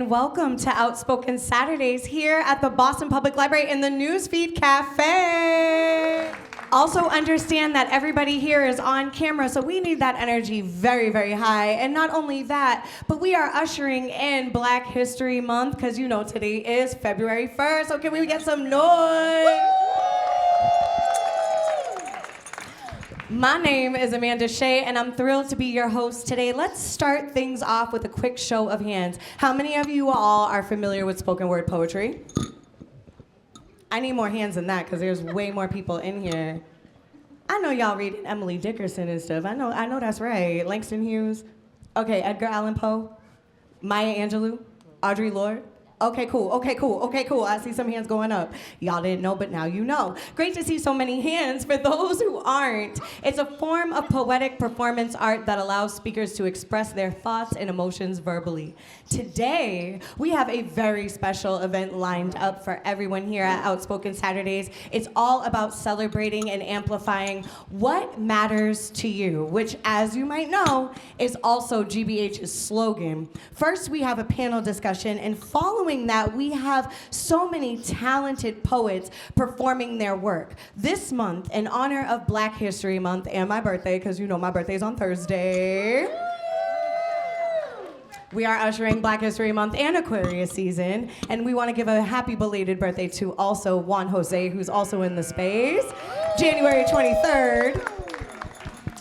Welcome to Outspoken Saturdays here at the Boston Public Library in the Newsfeed Cafe. Also understand that everybody here is on camera, so we need that energy very, very high. And not only that, but we are ushering in Black History Month, because you know today is February 1st, so can we get some noise? My name is Amanda Shea, and I'm thrilled to be your host today. Let's start things off with a quick show of hands. How many of you all are familiar with spoken word poetry? I need more hands than that, because there's way more people in here. I know y'all reading Emily Dickinson and stuff. I know that's right. Langston Hughes. Okay, Edgar Allan Poe. Maya Angelou. Audre Lorde. Okay, cool. I see some hands going up. Y'all didn't know, but now you know. Great to see so many hands. For those who aren't, it's a form of poetic performance art that allows speakers to express their thoughts and emotions verbally. Today, we have a very special event lined up for everyone here at Outspoken Saturdays. It's all about celebrating and amplifying what matters to you, which, as you might know, is also GBH's slogan. First, we have a panel discussion, and following that, we have so many talented poets performing their work. This month, in honor of Black History Month and my birthday, because you know my birthday's on Thursday, we are ushering Black History Month and Aquarius season, and we want to give a happy belated birthday to also Juan Jose, who's also in the space, January 23rd.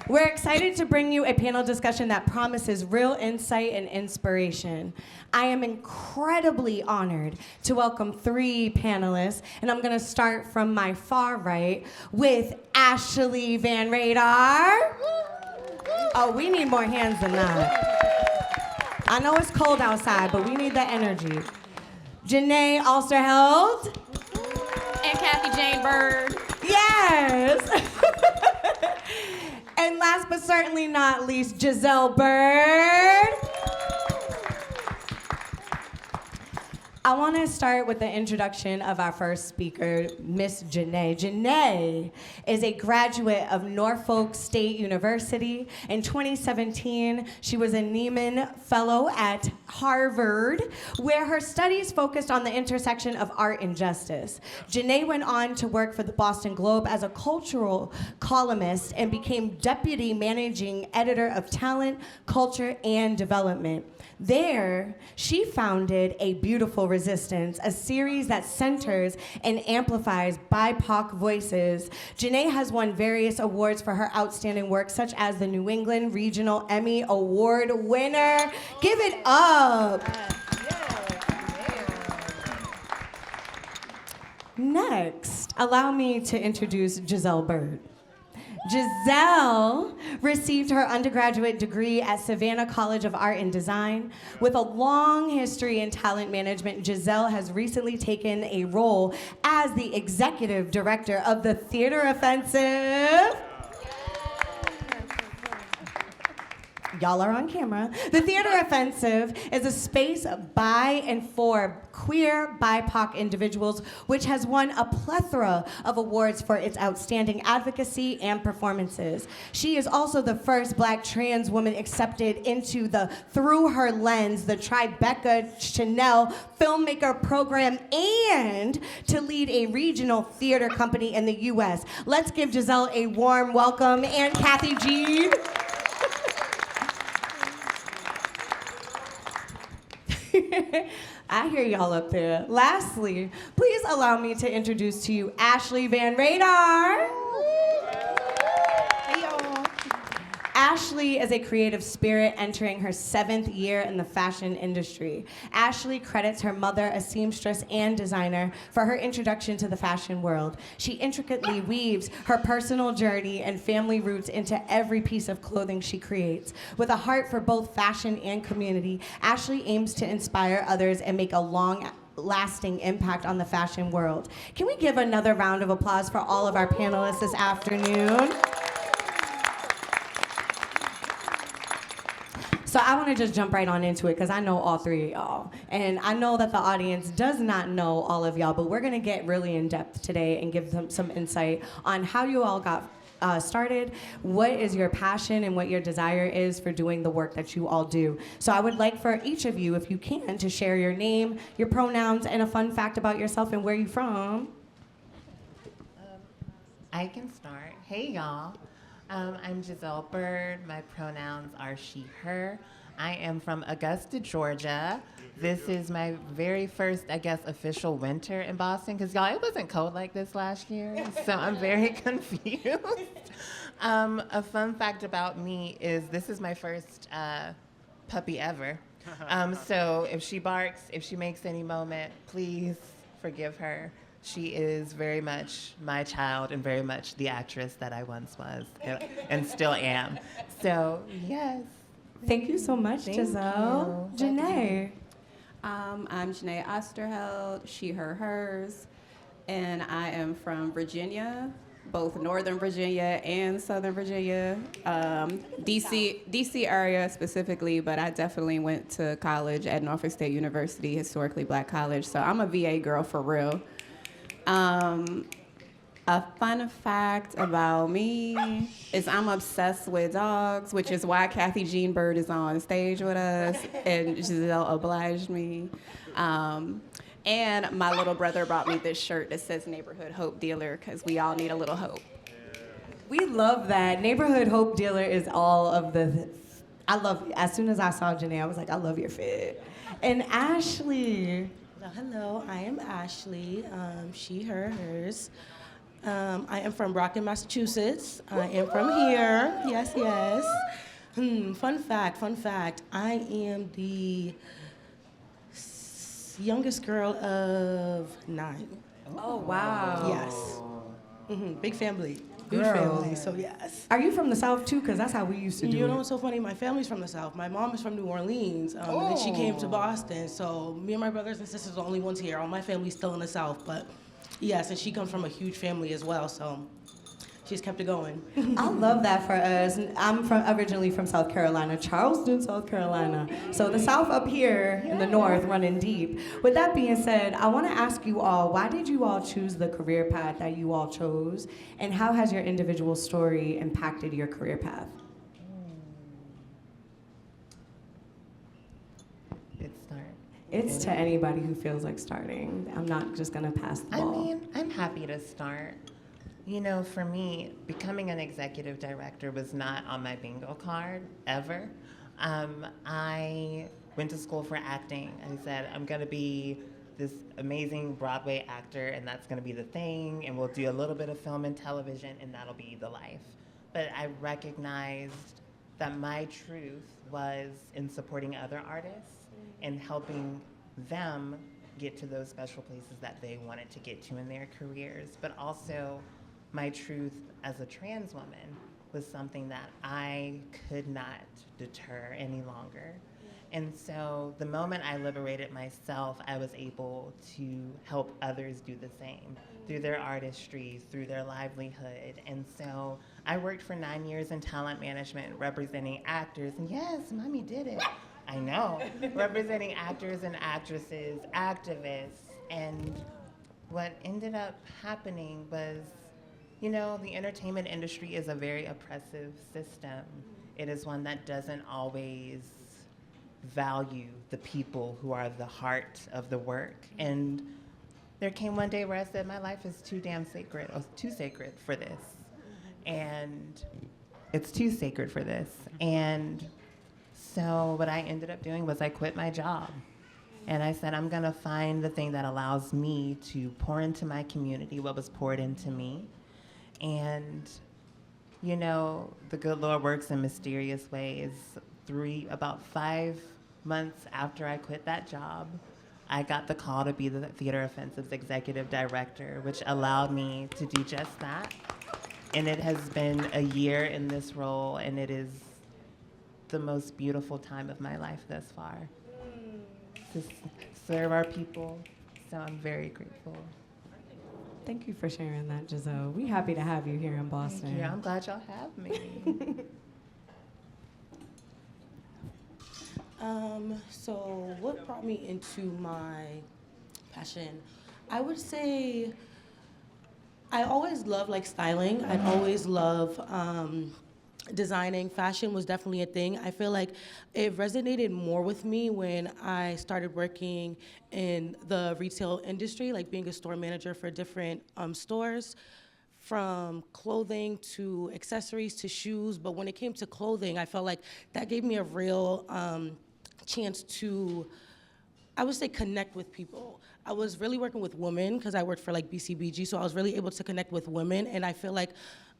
We're excited to bring you a panel discussion that promises real insight and inspiration. I am incredibly honored to welcome three panelists, and I'm gonna start from my far right with Ashley Van Rader. Oh, we need more hands than that. I know it's cold outside, but we need that energy. Jeneé Osterheldt. And Giselle Byrd. Yes. And last but certainly not least, Giselle Byrd. I want to start with the introduction of our first speaker, Miss Jeneé. Jeneé is a graduate of Norfolk State University. In 2017, she was a Nieman Fellow at Harvard, where her studies focused on the intersection of art and justice. Jeneé went on to work for the Boston Globe as a cultural columnist and became deputy managing editor of talent, culture, and development. There, she founded A Beautiful Resistance, a series that centers and amplifies BIPOC voices. Jeneé has won various awards for her outstanding work, such as the New England Regional Emmy Award winner. Give it up. Next, allow me to introduce Giselle Byrd. Giselle received her undergraduate degree at Savannah College of Art and Design. With a long history in talent management, Giselle has recently taken a role as the executive director of the Theater Offensive. Y'all are on camera. The Theater Offensive is a space by and for queer BIPOC individuals, which has won a plethora of awards for its outstanding advocacy and performances. She is also the first Black trans woman accepted into the Through Her Lens, the Tribeca Chanel filmmaker program, and to lead a regional theater company in the U.S. Let's give Giselle a warm welcome, and Kathy G. I hear y'all up there. Lastly, please allow me to introduce to you Ashley Van Rader. Hey, y'all. Ashley is a creative spirit entering her 7th year in the fashion industry. Ashley credits her mother, a seamstress and designer, for her introduction to the fashion world. She intricately weaves her personal journey and family roots into every piece of clothing she creates. With a heart for both fashion and community, Ashley aims to inspire others and make a long-lasting impact on the fashion world. Can we give another round of applause for all of our panelists this afternoon? So I want to just jump right on into it because I know all three of y'all. And I know that the audience does not know all of y'all, but we're going to get really in depth today and give them some insight on how you all got started, what is your passion and what your desire is for doing the work that you all do. So I would like for each of you, if you can, to share your name, your pronouns, and a fun fact about yourself and where you're from. I can start. Hey, y'all. I'm Giselle Byrd. My pronouns are she, her. I am from Augusta, Georgia. This is my very first, I guess, official winter in Boston, because, y'all, it wasn't cold like this last year, so I'm very confused. A fun fact about me is this is my first puppy ever. So if she barks, if she makes any moment, please forgive her. She is very much my child and very much the actress that I once was and still am. So, yes. Thank you so much, Giselle. Jeneé. I'm Jeneé Osterheldt, she, her, hers, and I am from Virginia, both Northern Virginia and Southern Virginia, DC area specifically, but I definitely went to college at Norfolk State University, historically black college, so I'm a VA girl for real. A fun fact about me is I'm obsessed with dogs, which is why Giselle Byrd is on stage with us, and Giselle obliged me. And my little brother brought me this shirt that says Neighborhood Hope Dealer, because we all need a little hope. We love that. Neighborhood Hope Dealer is all of the, I love, as soon as I saw Jeneé, I was like, I love your fit. And Ashley. Hello, I am Ashley, she, her, hers. I am from Brockton, Massachusetts. I am from here, yes. Fun fact, I am the youngest girl of 9. Oh, wow. Yes. Big family. Huge Girl. family, so yes. Are you from the South too? Because that's how we used to do You know it. what's so funny? My family's from the South. My mom is from New Orleans, and then she came to Boston. So me and my brothers and sisters are the only ones here. All my family's still in the South, but yes, and she comes from a huge family as well, so she's kept it going. I love that for us. I'm originally from South Carolina, Charleston, South Carolina. So the South up here in the North running deep. With that being said, I want to ask you all, why did you all choose the career path that you all chose? And how has your individual story impacted your career path? It's to anybody who feels like starting. I'm not just going to pass the ball. I mean, I'm happy to start. You know, for me, becoming an executive director was not on my bingo card, ever. I went to school for acting. I said, I'm going to be this amazing Broadway actor, and that's going to be the thing, and we'll do a little bit of film and television, and that'll be the life. But I recognized that my truth was in supporting other artists and helping them get to those special places that they wanted to get to in their careers, but also my truth as a trans woman was something that I could not deter any longer. And so the moment I liberated myself, I was able to help others do the same through their artistry, through their livelihood. And so I worked for 9 years in talent management, representing actors. And yes, mommy did it. I know. Representing actors and actresses, activists. And what ended up happening was, you know, the entertainment industry is a very oppressive system. It is one that doesn't always value the people who are the heart of the work. And there came one day where I said, my life is too damn sacred, or too sacred for this. And it's too sacred for this. And so what I ended up doing was I quit my job. And I said, I'm gonna find the thing that allows me to pour into my community what was poured into me. And, you know, the good Lord works in mysterious ways. About 5 months after I quit that job, I got the call to be the Theater Offensive's executive director, which allowed me to do just that. And it has been a year in this role, and it is the most beautiful time of my life thus far. To serve our people, so I'm very grateful. Thank you for sharing that, Giselle. We're happy to have you here in Boston. Yeah, I'm glad y'all have me. So what brought me into my passion? I would say I always love like styling. I'd always love designing. Fashion was definitely a thing. I feel like it resonated more with me when I started working in the retail industry, like being a store manager for different stores, from clothing to accessories to shoes. But when it came to clothing, I felt like that gave me a real chance to, I would say, connect with people. I was really working with women because I worked for like BCBG, so I was really able to connect with women, and I feel like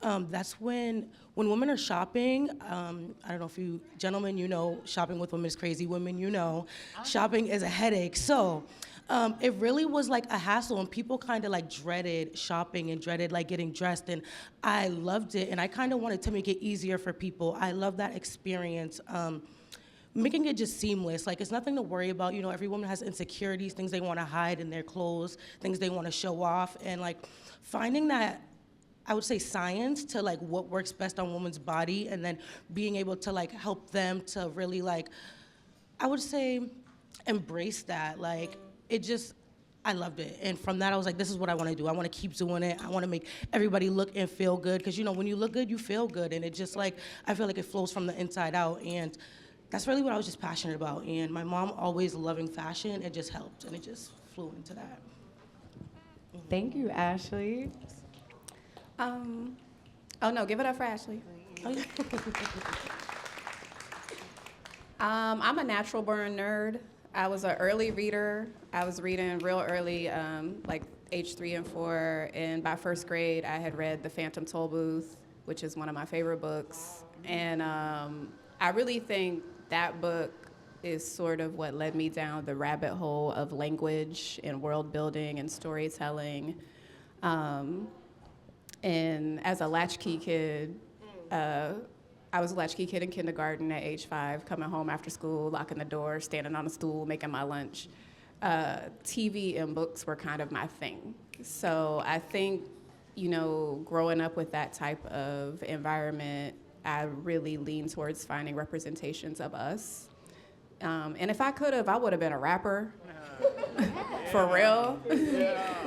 that's when women are shopping, I don't know if you gentlemen, you know, shopping with women is crazy. Women, you know, shopping is a headache. So it really was like a hassle, and people kind of like dreaded shopping and dreaded like getting dressed, and I loved it, and I kind of wanted to make it easier for people. I love that experience. Making it just seamless. Like, it's nothing to worry about. You know, every woman has insecurities, things they want to hide in their clothes, things they want to show off. And like finding that, I would say, science to like what works best on a woman's body, and then being able to like help them to really like, I would say, embrace that. Like, it just, I loved it. And from that, I was like, this is what I want to do. I want to keep doing it. I want to make everybody look and feel good. Because, you know, when you look good, you feel good. And it just like, I feel like it flows from the inside out. And that's really what I was just passionate about. And my mom always loving fashion, it just helped, and it just flew into that. Thank you, Ashley. Oh no, give it up for Ashley. Oh, yeah. I'm a natural born nerd. I was an early reader. I was reading real early, like age 3 and 4, and by first grade I had read The Phantom Tollbooth, which is one of my favorite books. And I really think that book is sort of what led me down the rabbit hole of language and world building and storytelling. And as a latchkey kid, I was a latchkey kid in kindergarten at age 5, coming home after school, locking the door, standing on a stool, making my lunch. TV and books were kind of my thing. So I think, you know, growing up with that type of environment, I really lean towards finding representations of us. And if I could have, I would have been a rapper. For real.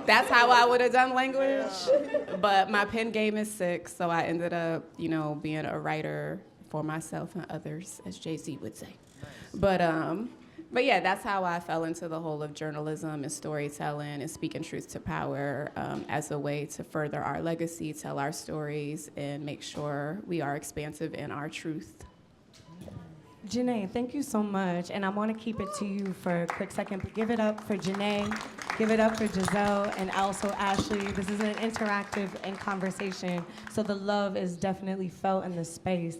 That's how I would have done language. But my pen game is sick, so I ended up, you know, being a writer for myself and others, as Jay-Z would say. But yeah, that's how I fell into the whole of journalism and storytelling and speaking truth to power as a way to further our legacy, tell our stories, and make sure we are expansive in our truth. Jeneé, thank you so much. And I want to keep it to you for a quick second, but give it up for Jeneé, give it up for Giselle, and also Ashley. This is an interactive and conversation, so the love is definitely felt in the space.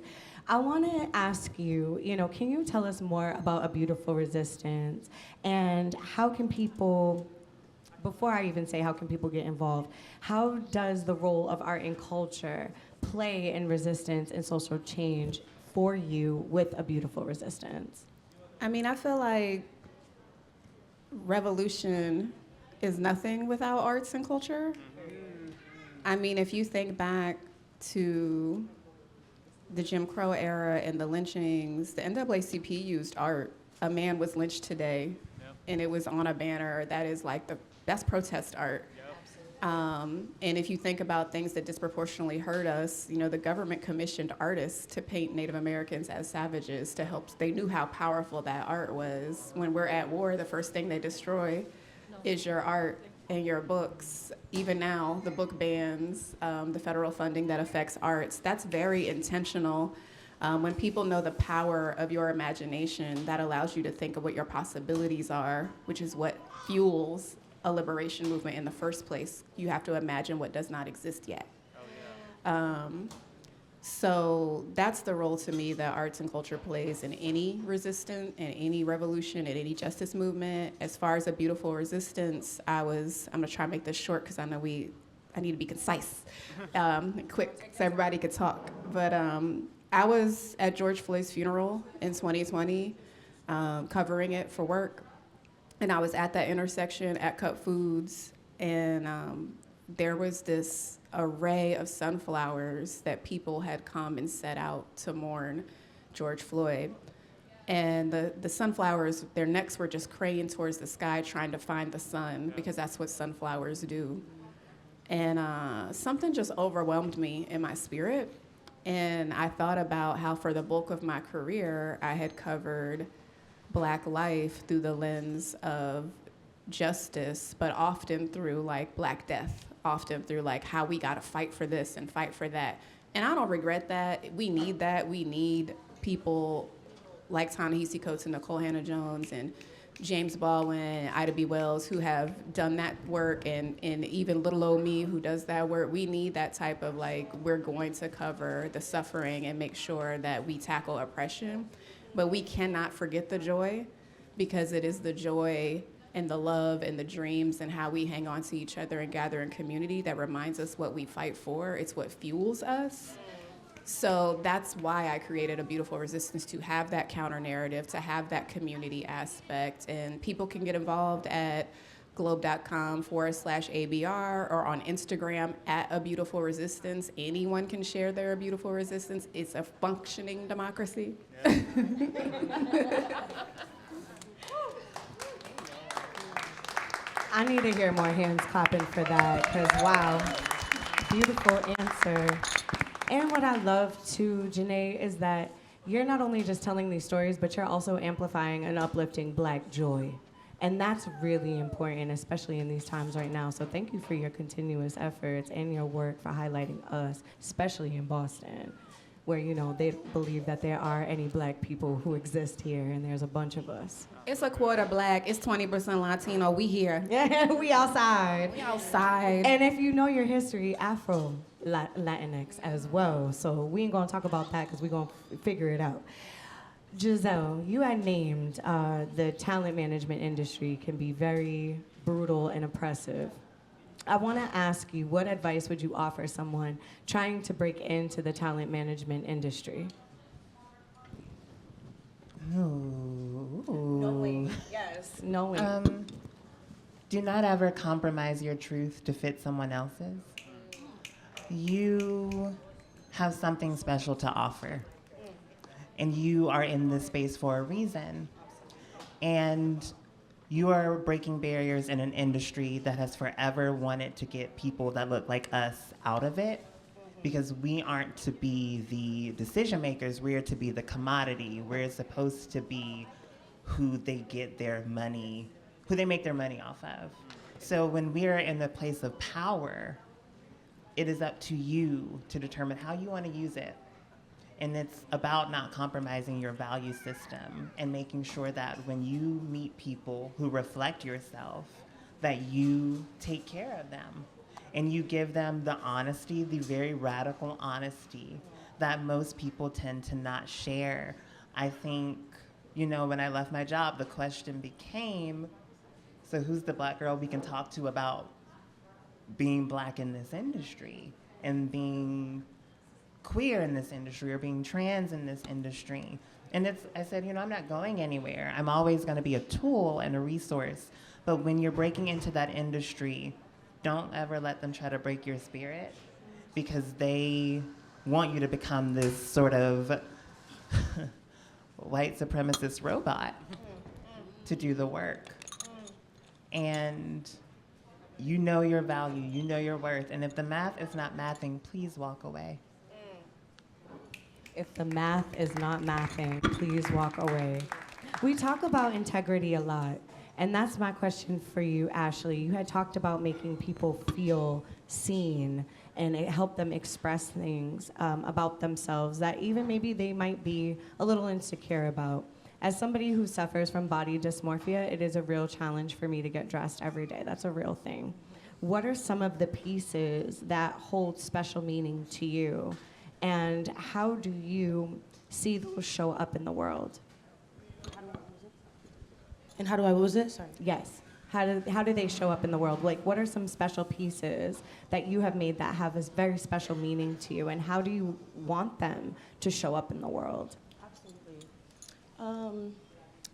I want to ask you, you know, can you tell us more about A Beautiful Resistance, and how can people, before I even say how can people get involved, how does the role of art and culture play in resistance and social change for you with A Beautiful Resistance? I mean, I feel like revolution is nothing without arts and culture. I mean, if you think back to the Jim Crow era and the lynchings, the NAACP used art. A man was lynched today, and it was on a banner that is like that's protest art. And if you think about things that disproportionately hurt us, you know, the government commissioned artists to paint Native Americans as savages to help. They knew how powerful that art was. When we're at war, the first thing they destroy is your art and your books. Even now, the book bans, the federal funding that affects arts. That's very intentional. When people know the power of your imagination, that allows you to think of what your possibilities are, which is what fuels a liberation movement in the first place. You have to imagine what does not exist yet. So that's the role to me that arts and culture plays in any resistance, in any revolution, in any justice movement. As far as A Beautiful Resistance, I'm gonna try to make this short because I know I need to be concise, quick, so everybody could talk. But I was at George Floyd's funeral in 2020, covering it for work. And I was at that intersection at Cup Foods, and there was this array of sunflowers that people had come and set out to mourn George Floyd. And the sunflowers, their necks were just craned towards the sky trying to find the sun, because that's what sunflowers do. And something just overwhelmed me in my spirit. And I thought about how for the bulk of my career, I had covered Black life through the lens of justice, but often through like Black death, often through like how we gotta fight for this and fight for that. And I don't regret that. We need that. We need people like Ta-Nehisi Coates and Nicole Hannah-Jones and James Baldwin, Ida B. Wells, who have done that work, and even little old me who does that work. We need that type of like, we're going to cover the suffering and make sure that we tackle oppression. But we cannot forget the joy, because it is the joy and the love and the dreams and how we hang on to each other and gather in community that reminds us what we fight for. It's what fuels us. So that's why I created A Beautiful Resistance, to have that counter narrative, to have that community aspect. And people can get involved at globe.com/ABR or on Instagram at A Beautiful Resistance. Anyone can share their A Beautiful Resistance. It's a functioning democracy. Yeah. I need to hear more hands clapping for that, because wow, beautiful answer. And what I love too, Jeneé, is that you're not only just telling these stories, but you're also amplifying and uplifting Black joy. And that's really important, especially in these times right now. So thank you for your continuous efforts and your work for highlighting us, especially in Boston, where, you know, they don't believe that there are any Black people who exist here, and there's a bunch of us. It's a quarter Black, it's 20% Latino, we here. Yeah, we outside. We outside. And if you know your history, Afro Latinx as well. So we ain't gonna talk about that because we're gonna figure it out. Giselle, you had named the talent management industry can be very brutal and oppressive. I wanna ask you, what advice would you offer someone trying to break into the talent management industry? Knowing, yes, knowing. Do not ever compromise your truth to fit someone else's. You have something special to offer, and you are in this space for a reason. And you are breaking barriers in an industry that has forever wanted to get people that look like us out of it, because we aren't to be the decision makers, we're to be the commodity. We're supposed to be who they get their money, who they make their money off of. So when we're in the place of power, it is up to you to determine how you want to use it. And it's about not compromising your value system and making sure that when you meet people who reflect yourself, that you take care of them and you give them the honesty, the very radical honesty that most people tend to not share. I think, you know, when I left my job, the question became, so who's the Black girl we can talk to about being Black in this industry and being queer in this industry or being trans in this industry? And I said, you know, I'm not going anywhere. I'm always going to be a tool and a resource. But when you're breaking into that industry, don't ever let them try to break your spirit, because they want you to become this sort of white supremacist robot to do the work. And you know your value, you know your worth, and if the math is not mathing, please walk away. If the math is not mathing, please walk away. We talk about integrity a lot, and that's my question for you, Ashley. You had talked about making people feel seen, and it helped them express things about themselves that even maybe they might be a little insecure about. As somebody who suffers from body dysmorphia, it is a real challenge for me to get dressed every day. That's a real thing. What are some of the pieces that hold special meaning to you? And how do you see those show up in the world? And how do I, what was it? Sorry. Yes. How do they show up in the world? Like, what are some special pieces that you have made that have a very special meaning to you? And how do you want them to show up in the world?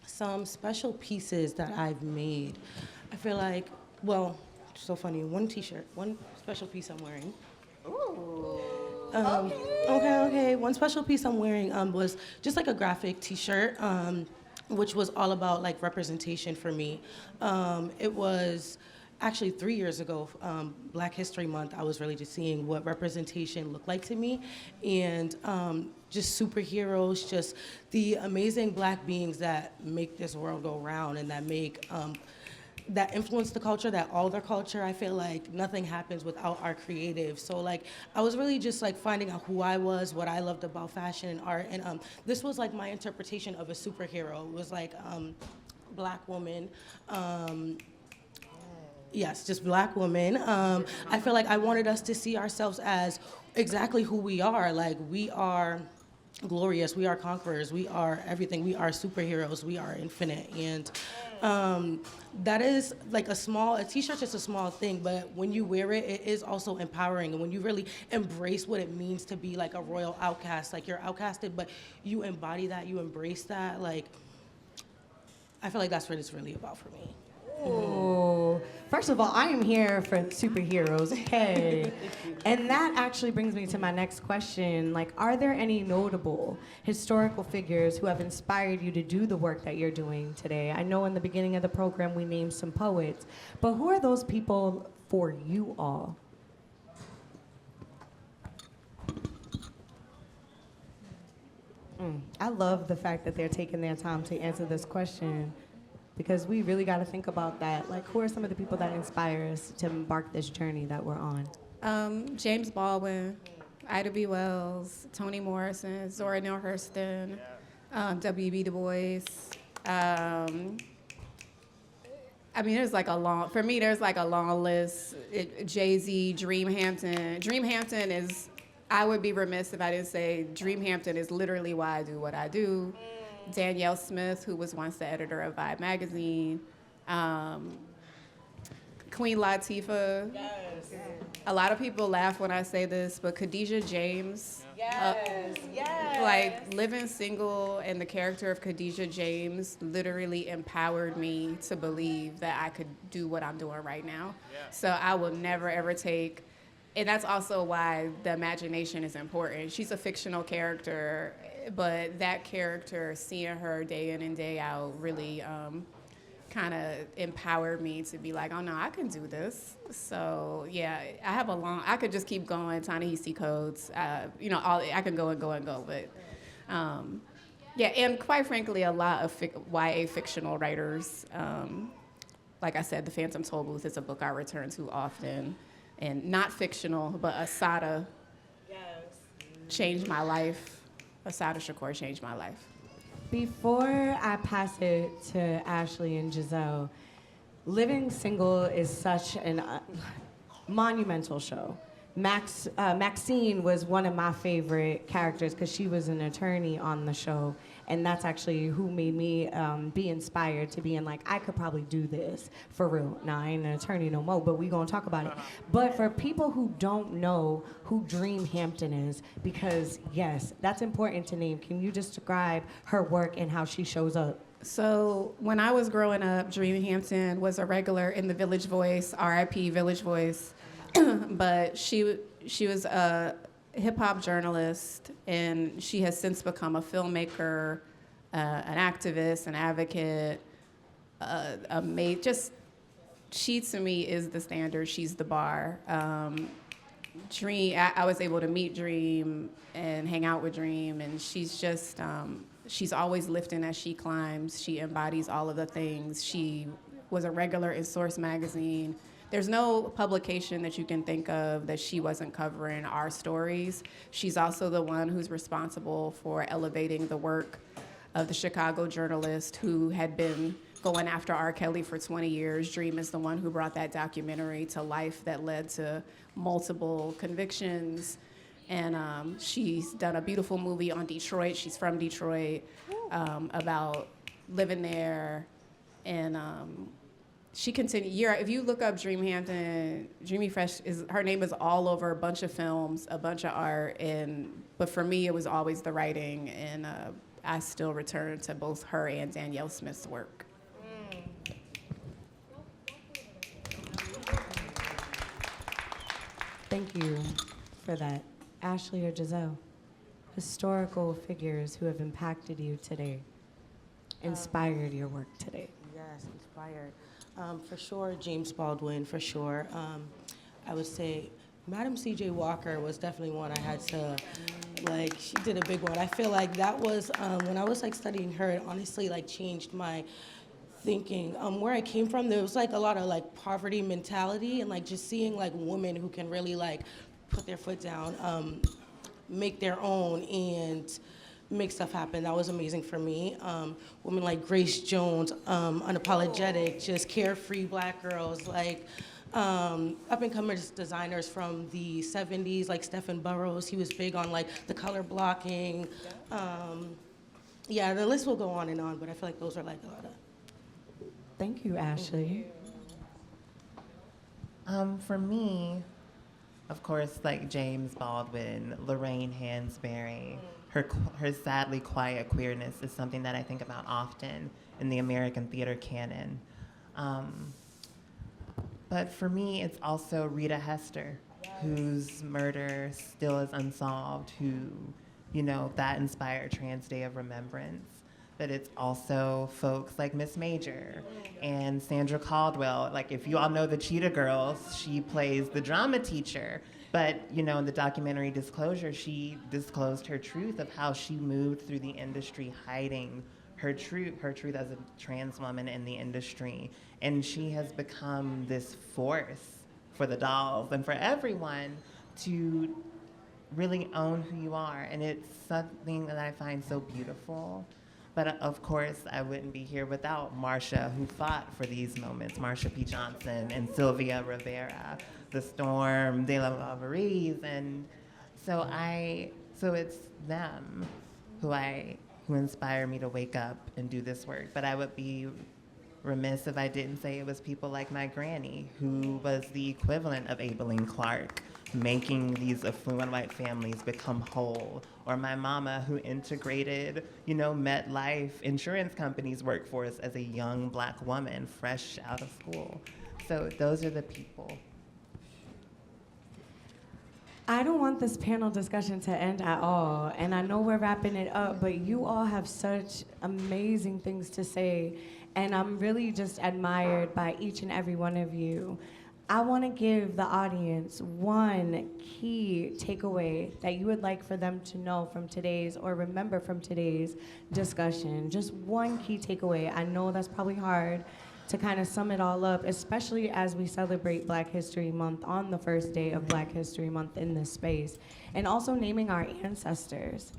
Some special pieces that I've made. I feel like, well, so funny, one special piece I'm wearing. Ooh. Okay. One special piece I'm wearing was just like a graphic t-shirt, which was all about like representation for me. It was actually 3 years ago, Black History Month, I was really just seeing what representation looked like to me, and just superheroes, just the amazing Black beings that make this world go round and that make that influence the culture, that alter culture. I feel like nothing happens without our creatives. So like, I was really just like finding out who I was, what I loved about fashion and art, and this was like my interpretation of a superhero. It was like Black woman. Yes, just Black woman. I feel like I wanted us to see ourselves as exactly who we are. Like, we are glorious, we are conquerors, we are everything, we are superheroes, we are infinite. And that is like a t-shirt is a small thing, but when you wear it, it is also empowering. And when you really embrace what it means to be like a royal outcast, like you're outcasted, but you embody that, you embrace that, like, I feel like that's what it's really about for me. Oh, first of all, I am here for superheroes. Hey. And that actually brings me to my next question. Like, are there any notable historical figures who have inspired you to do the work that you're doing today? I know in the beginning of the program we named some poets, but who are those people for you all? I love the fact that they're taking their time to answer this question, because we really got to think about that. Like, who are some of the people that inspire us to embark this journey that we're on? James Baldwin, Ida B. Wells, Toni Morrison, Zora Neale Hurston, W.B. Du Bois. I mean, there's like a long list. Jay-Z, Dream Hampton. Dream Hampton is, I would be remiss if I didn't say Dream Hampton is literally why I do what I do. Danielle Smith, who was once the editor of Vibe magazine. Queen Latifah. Yes. A lot of people laugh when I say this, but Khadijah James. Yes. Like, living single and the character of Khadijah James literally empowered me to believe that I could do what I'm doing right now. Yeah. So I will never, ever take, and that's also why the imagination is important. She's a fictional character, but that character, seeing her day in and day out, really kind of empowered me to be like, oh no, I can do this. So yeah, I could just keep going, Ta-Nehisi Coates, I can go and go and go, but yeah, and quite frankly, a lot of YA fictional writers. Like I said, The Phantom Tollbooth is a book I return to often, and not fictional, but Assata changed my life. Assata Shakur changed my life. Before I pass it to Ashley and Giselle, Living Single is such a monumental show. Maxine was one of my favorite characters because she was an attorney on the show, and that's actually who made me be inspired to being like, I could probably do this for real. Now, I ain't an attorney no more, but we gonna talk about it. But for people who don't know who Dream Hampton is, because yes, that's important to name, can you describe her work and how she shows up? So when I was growing up, Dream Hampton was a regular in the Village Voice, RIP Village Voice. But she was a hip-hop journalist, and she has since become a filmmaker, an activist, an advocate, she to me is the standard. She's the bar. Dream, I was able to meet Dream and hang out with Dream, and she's just, she's always lifting as she climbs. She embodies all of the things. She was a regular in Source magazine. There's no publication that you can think of that she wasn't covering our stories. She's also the one who's responsible for elevating the work of the Chicago journalist who had been going after R. Kelly for 20 years. Dream is the one who brought that documentary to life that led to multiple convictions. And she's done a beautiful movie on Detroit. She's from Detroit, about living there. And she continued. If you look up Dream Hampton, Dreamy Fresh her name is all over a bunch of films, a bunch of art, but for me it was always the writing, and I still return to both her and Danielle Smith's work. Thank you for that. Ashley or Giselle, historical figures who have impacted you today, inspired your work today. Yes, inspired. For sure, James Baldwin, for sure. I would say Madam C.J. Walker was definitely one I had to, like, she did a big one. I feel like that was, when I was like studying her, it honestly like changed my thinking. Where I came from, there was like a lot of like poverty mentality and like just seeing like women who can really like put their foot down, make their own and make stuff happen. That was amazing for me. Women like Grace Jones, unapologetic, just carefree black girls, like up-and-coming designers from the 70s, like Stephen Burrows. He was big on like the color blocking. Yeah, the list will go on and on, but I feel like those are like a lot of. Thank you, Ashley. For me, of course, like James Baldwin, Lorraine Hansberry, her sadly quiet queerness is something that I think about often in the American theater canon. But for me, it's also Rita Hester, whose murder still is unsolved, who, you know, that inspired Trans Day of Remembrance. But it's also folks like Miss Major and Sandra Caldwell. Like, if you all know the Cheetah Girls, she plays the drama teacher. But, you know, in the documentary Disclosure, she disclosed her truth of how she moved through the industry hiding her truth as a trans woman in the industry. And she has become this force for the dolls and for everyone to really own who you are. And it's something that I find so beautiful. But of course, I wouldn't be here without Marsha, who fought for these moments. Marsha P. Johnson and Sylvia Rivera, the Storm de la Valverde, and so it's them who inspire me to wake up and do this work. But I would be remiss if I didn't say it was people like my granny, who was the equivalent of Abilene Clark, making these affluent white families become whole, or my mama, who integrated, you know, MetLife insurance company's workforce as a young black woman fresh out of school. So those are the people. I don't want this panel discussion to end at all, and I know we're wrapping it up, but you all have such amazing things to say, and I'm really just admired by each and every one of you. I want to give the audience one key takeaway that you would like for them to know from today's, or remember from today's discussion. Just one key takeaway. I know that's probably hard to kind of sum it all up, especially as we celebrate Black History Month on the first day of Black History Month in this space. And also naming our ancestors,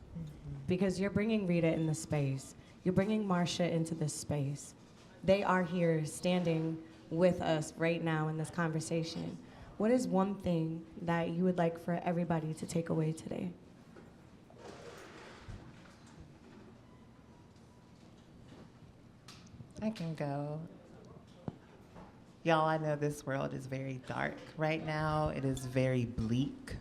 because you're bringing Rita in this space. You're bringing Marsha into this space. They are here standing with us right now in this conversation. What is one thing that you would like for everybody to take away today? I can go. Y'all, I know this world is very dark right now. It is very bleak.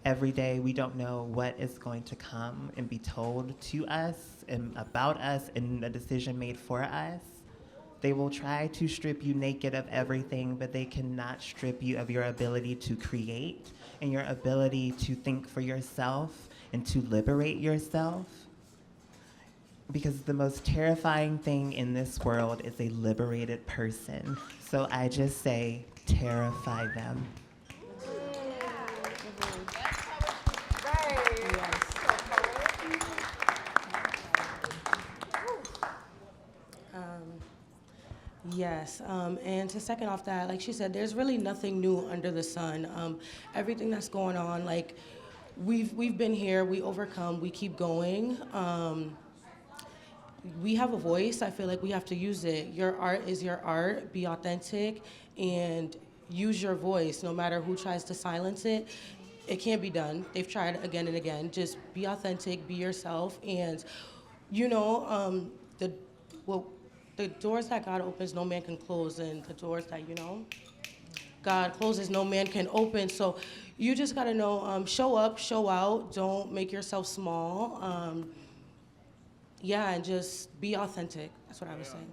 Every day we don't know what is going to come and be told to us and about us and a decision made for us. They will try to strip you naked of everything, but they cannot strip you of your ability to create and your ability to think for yourself and to liberate yourself. Because the most terrifying thing in this world is a liberated person. So I just say, terrify them. Yes, and to second off that, like she said, there's really nothing new under the sun. Everything that's going on, like we've been here, we overcome, we keep going. We have a voice. I feel like we have to use it. Your art is your art. Be authentic and use your voice, no matter who tries to silence it. It can't be done. They've tried again and again. Just be authentic, be yourself, and you know, the doors that God opens, no man can close, and the doors that, you know, God closes, no man can open. So you just gotta know, show up, show out, don't make yourself small. Yeah, and just be authentic. That's what I was saying.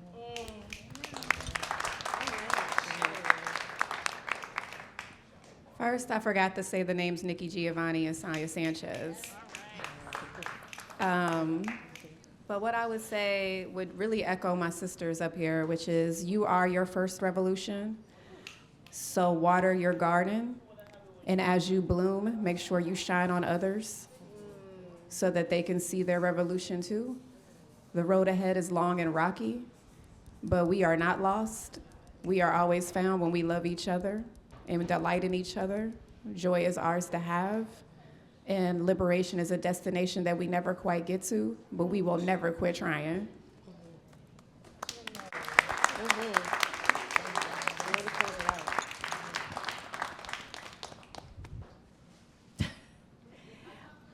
First, I forgot to say the names Nikki Giovanni and Sonia Sanchez. But what I would say would really echo my sisters up here, which is you are your first revolution. So water your garden, and as you bloom, make sure you shine on others so that they can see their revolution too. The road ahead is long and rocky, but we are not lost. We are always found when we love each other and delight in each other. Joy is ours to have, and liberation is a destination that we never quite get to, but we will never quit trying.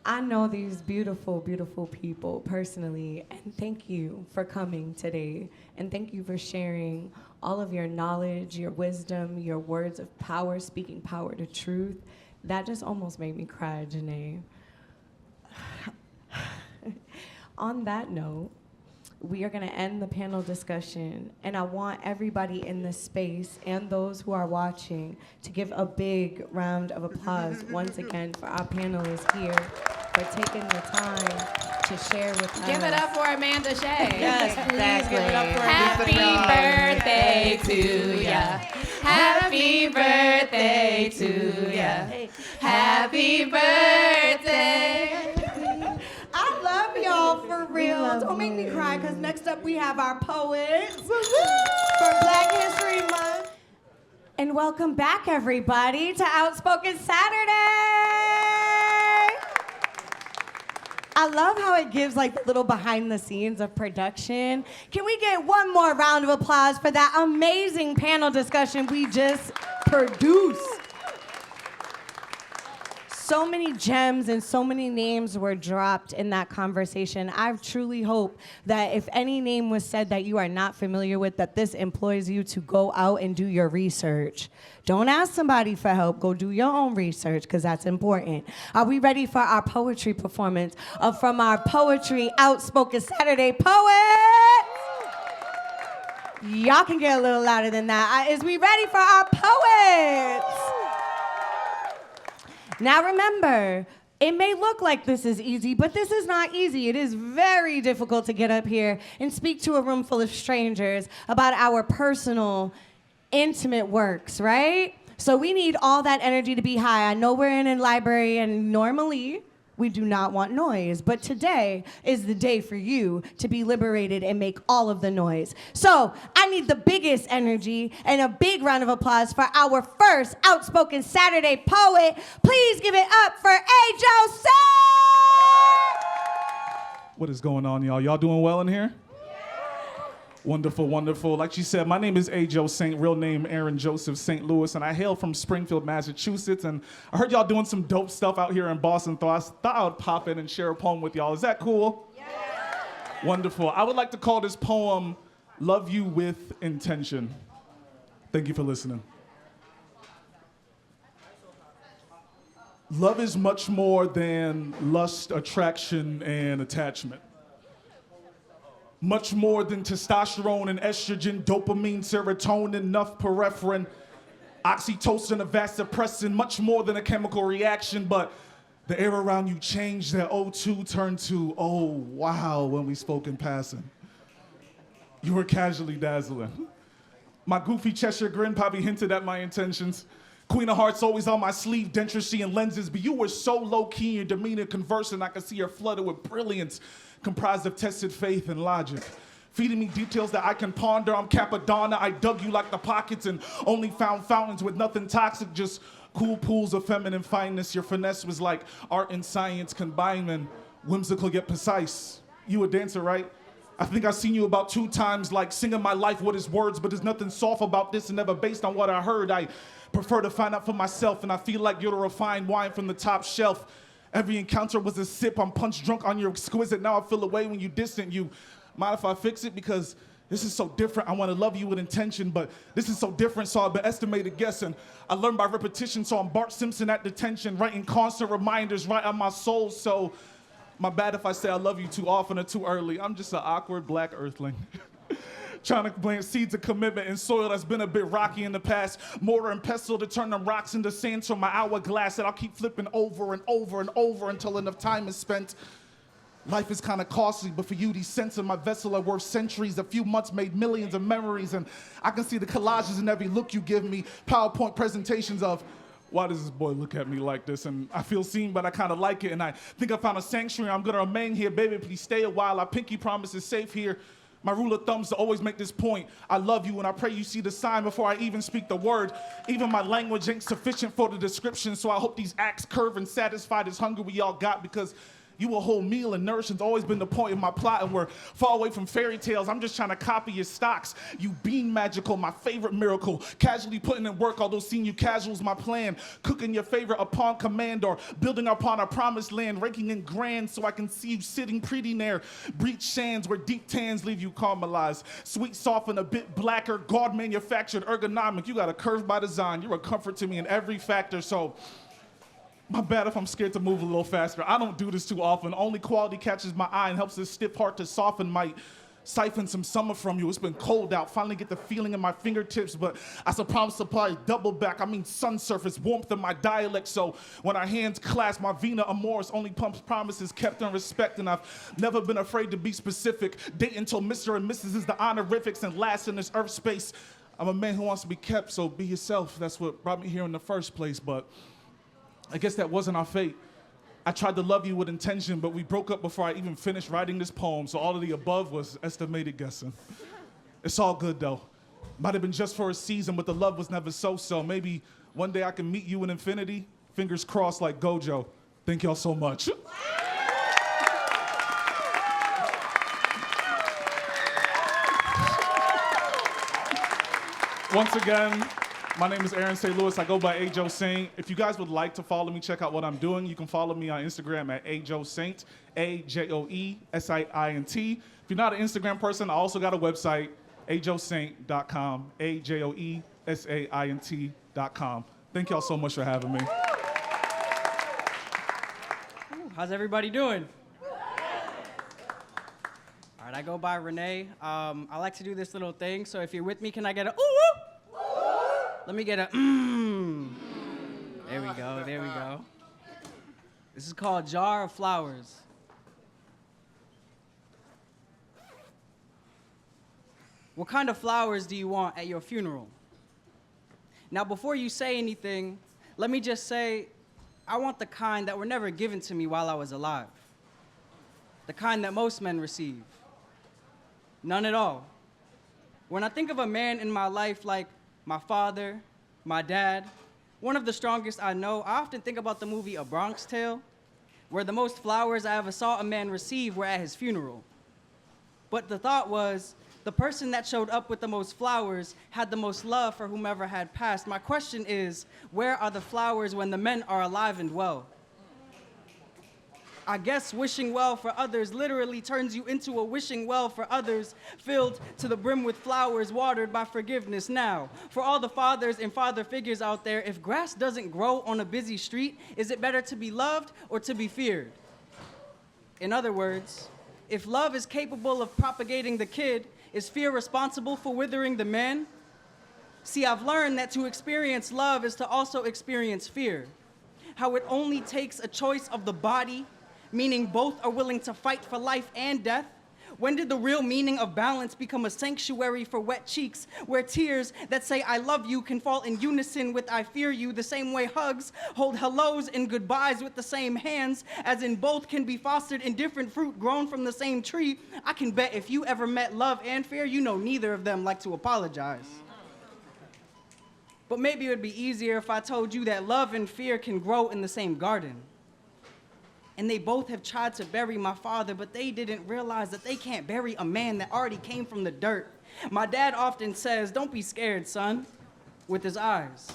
I know these beautiful, beautiful people personally, and thank you for coming today, and thank you for sharing all of your knowledge, your wisdom, your words of power, speaking power to truth. That just almost made me cry, Jeneé. On that note, we are going to end the panel discussion, and I want everybody in this space and those who are watching to give a big round of applause once again for our panelists here for taking the time to share with us. Give it up for Amanda Shea. Yes, please give it up for Happy birthday to ya. Happy birthday to ya. Happy birthday. I love y'all for real. Don't make me cry, because next up we have our poets for Black History Month. And welcome back, everybody, to Outspoken Saturdays. I love how it gives like the little behind the scenes of production. Can we get one more round of applause for that amazing panel discussion we just produced? So many gems and so many names were dropped in that conversation. I truly hope that if any name was said that you are not familiar with, that this employs you to go out and do your research. Don't ask somebody for help. Go do your own research, because that's important. Are we ready for our poetry performance from our Poetry Outspoken Saturday poets? Y'all can get a little louder than that. Is we ready for our poets? Now remember, it may look like this is easy, but this is not easy. It is very difficult to get up here and speak to a room full of strangers about our personal, intimate works, right? So we need all that energy to be high. I know we're in a library, and normally we do not want noise, but today is the day for you to be liberated and make all of the noise. So I need the biggest energy and a big round of applause for our first Outspoken Saturday poet. Please give it up for AJoeSaint! What is going on, y'all? Y'all doing well in here? Wonderful, wonderful. Like she said, my name is AJoeSaint, real name Aaron Joseph St. Louis, and I hail from Springfield, Massachusetts. And I heard y'all doing some dope stuff out here in Boston, so I thought I would pop in and share a poem with y'all. Is that cool? Yeah. Wonderful. I would like to call this poem Love You With Intention. Thank you for listening. Love is much more than lust, attraction, and attachment. Much more than testosterone and estrogen, dopamine, serotonin, norepinephrine, oxytocin, a vasopressin, much more than a chemical reaction, but the air around you changed, that O2 turned to, oh, wow, when we spoke in passing. You were casually dazzling. My goofy Cheshire grin probably hinted at my intentions. Queen of Hearts always on my sleeve, dentistry and lenses, but you were so low-key in your demeanor, conversing, I could see her flooded with brilliance, comprised of tested faith and logic. Feeding me details that I can ponder. I'm Capadonna. I dug you like the pockets and only found fountains with nothing toxic, just cool pools of feminine fineness. Your finesse was like art and science combined, and whimsical yet precise. You a dancer, right? I think I've seen you about 2 times, like singing my life with his words, but there's nothing soft about this and never based on what I heard. I prefer to find out for myself, and I feel like you're the refined wine from the top shelf. Every encounter was a sip. I'm punch drunk on your exquisite. Now I feel away when you distant. You mind if I fix it? Because this is so different. I want to love you with intention, but this is so different, so I've been estimated guessing. I learned by repetition, so I'm Bart Simpson at detention, writing constant reminders right on my soul. So my bad if I say I love you too often or too early. I'm just an awkward black earthling. Trying to plant seeds of commitment in soil that's been a bit rocky in the past. Mortar and pestle to turn them rocks into sands from my hourglass that I'll keep flipping over and over and over until enough time is spent Life is kind of costly, but for you, these cents in my vessel are worth centuries. A few months made millions of memories, and I can see the collages in every look you give me. PowerPoint presentations of, why does this boy look at me like this? And I feel seen, but I kind of like it, and I think I found a sanctuary. I'm gonna remain here, baby, please stay a while. Our pinky promise is safe here. My rule of thumbs to always make this point. I love you, and I pray you see the sign before I even speak the word. Even my language ain't sufficient for the description, so I hope these acts curve and satisfy this hunger we all got, because you a whole meal and nourishing's always been the point of my plot, and we're far away from fairy tales. I'm just trying to copy your stocks. You being magical, my favorite miracle. Casually putting in work, although seeing you casual's my plan. Cooking your favorite upon command, or building upon our promised land. Raking in grand so I can see you sitting pretty near. Breach sands where deep tans leave you caramelized. Sweet, soft, and a bit blacker. God manufactured, ergonomic. You got a curve by design. You're a comfort to me in every factor, so my bad if I'm scared to move a little faster. I don't do this too often. Only quality catches my eye and helps this stiff heart to soften. Might siphon some summer from you. It's been cold out. Finally get the feeling in my fingertips, but I promise supply double back. I mean sun surface, warmth in my dialect. So when our hands clasp, my vena amoris only pumps promises kept in respect. And I've never been afraid to be specific. Date until Mr. and Mrs. is the honorifics, and last in this earth space. I'm a man who wants to be kept, so be yourself. That's what brought me here in the first place, but I guess that wasn't our fate. I tried to love you with intention, but we broke up before I even finished writing this poem, so all of the above was estimated guessing. It's all good, though. Might have been just for a season, but the love was never so-so. Maybe one day I can meet you in infinity, fingers crossed like Gojo. Thank y'all so much. Once again, my name is Aaron St. Louis. I go by AJoeSaint. If you guys would like to follow me, check out what I'm doing, you can follow me on Instagram at AJoeSaint, AJoeSaint. If you're not an Instagram person, I also got a website, AJoeSaint.com, AJoeSaint.com. Thank y'all so much for having me. How's everybody doing? All right, I go by RENE. I like to do this little thing, so if you're with me, can I get a ooh, ooh? Let me get a mmm. There we go, there we go. This is called Jar of Flowers. What kind of flowers do you want at your funeral? Now, before you say anything, let me just say, I want the kind that were never given to me while I was alive. The kind that most men receive. None at all. When I think of a man in my life like my father, my dad, one of the strongest I know, I often think about the movie A Bronx Tale, where the most flowers I ever saw a man receive were at his funeral. But the thought was, the person that showed up with the most flowers had the most love for whomever had passed. My question is, where are the flowers when the men are alive and well? I guess wishing well for others literally turns you into a wishing well for others, filled to the brim with flowers watered by forgiveness. Now, for all the fathers and father figures out there, if grass doesn't grow on a busy street, is it better to be loved or to be feared? In other words, if love is capable of propagating the kid, is fear responsible for withering the man? See, I've learned that to experience love is to also experience fear. How it only takes a choice of the body, meaning both are willing to fight for life and death? When did the real meaning of balance become a sanctuary for wet cheeks, where tears that say I love you can fall in unison with I fear you, the same way hugs hold hellos and goodbyes with the same hands, as in both can be fostered in different fruit grown from the same tree? I can bet if you ever met love and fear, you know neither of them like to apologize. But maybe it would be easier if I told you that love and fear can grow in the same garden. And they both have tried to bury my father, but they didn't realize that they can't bury a man that already came from the dirt. My dad often says, "Don't be scared, son," with his eyes.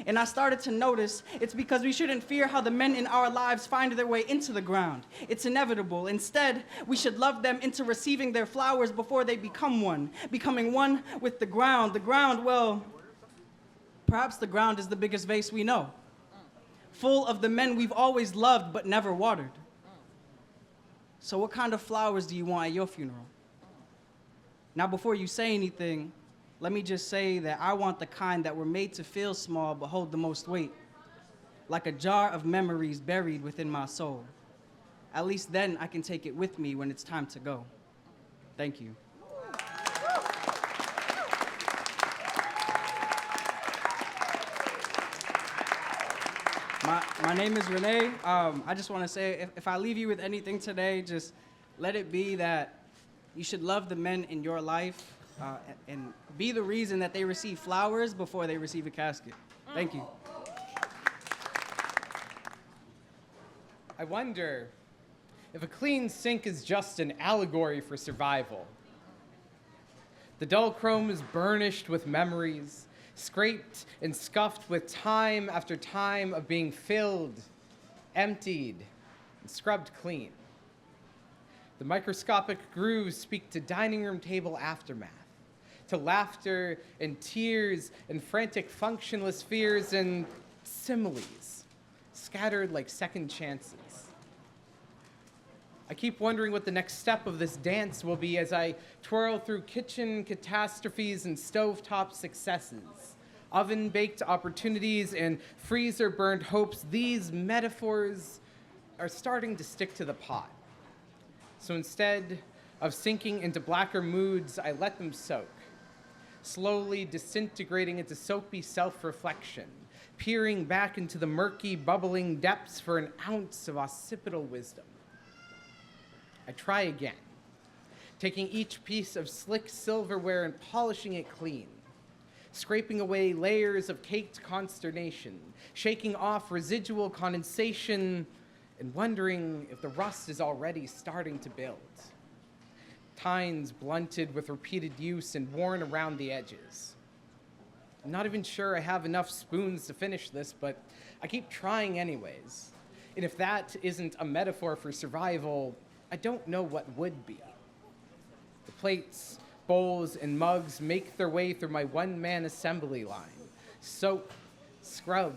And I started to notice it's because we shouldn't fear how the men in our lives find their way into the ground. It's inevitable. Instead, we should love them into receiving their flowers before they become one, becoming one with the ground. The ground, well, perhaps the ground is the biggest vase we know, full of the men we've always loved but never watered. So what kind of flowers do you want at your funeral? Now, before you say anything, let me just say that I want the kind that were made to feel small but hold the most weight, like a jar of memories buried within my soul. At least then I can take it with me when it's time to go. Thank you. My name is RENE. I just want to say, if I leave you with anything today, just let it be that you should love the men in your life and be the reason that they receive flowers before they receive a casket. Thank you. I wonder if a clean sink is just an allegory for survival. The dull chrome is burnished with memories, scraped and scuffed with time after time of being filled, emptied, and scrubbed clean. The microscopic grooves speak to dining room table aftermath, to laughter and tears and frantic functionless fears and similes, scattered like second chances. I keep wondering what the next step of this dance will be as I twirl through kitchen catastrophes and stovetop successes, oven-baked opportunities and freezer-burned hopes. These metaphors are starting to stick to the pot. So instead of sinking into blacker moods, I let them soak, slowly disintegrating into soapy self-reflection, peering back into the murky, bubbling depths for an ounce of occipital wisdom. I try again, taking each piece of slick silverware and polishing it clean, scraping away layers of caked consternation, shaking off residual condensation, and wondering if the rust is already starting to build. Tines blunted with repeated use and worn around the edges. I'm not even sure I have enough spoons to finish this, but I keep trying anyways. And if that isn't a metaphor for survival, I don't know what would be. The plates, bowls, and mugs make their way through my one-man assembly line. Soak, scrub,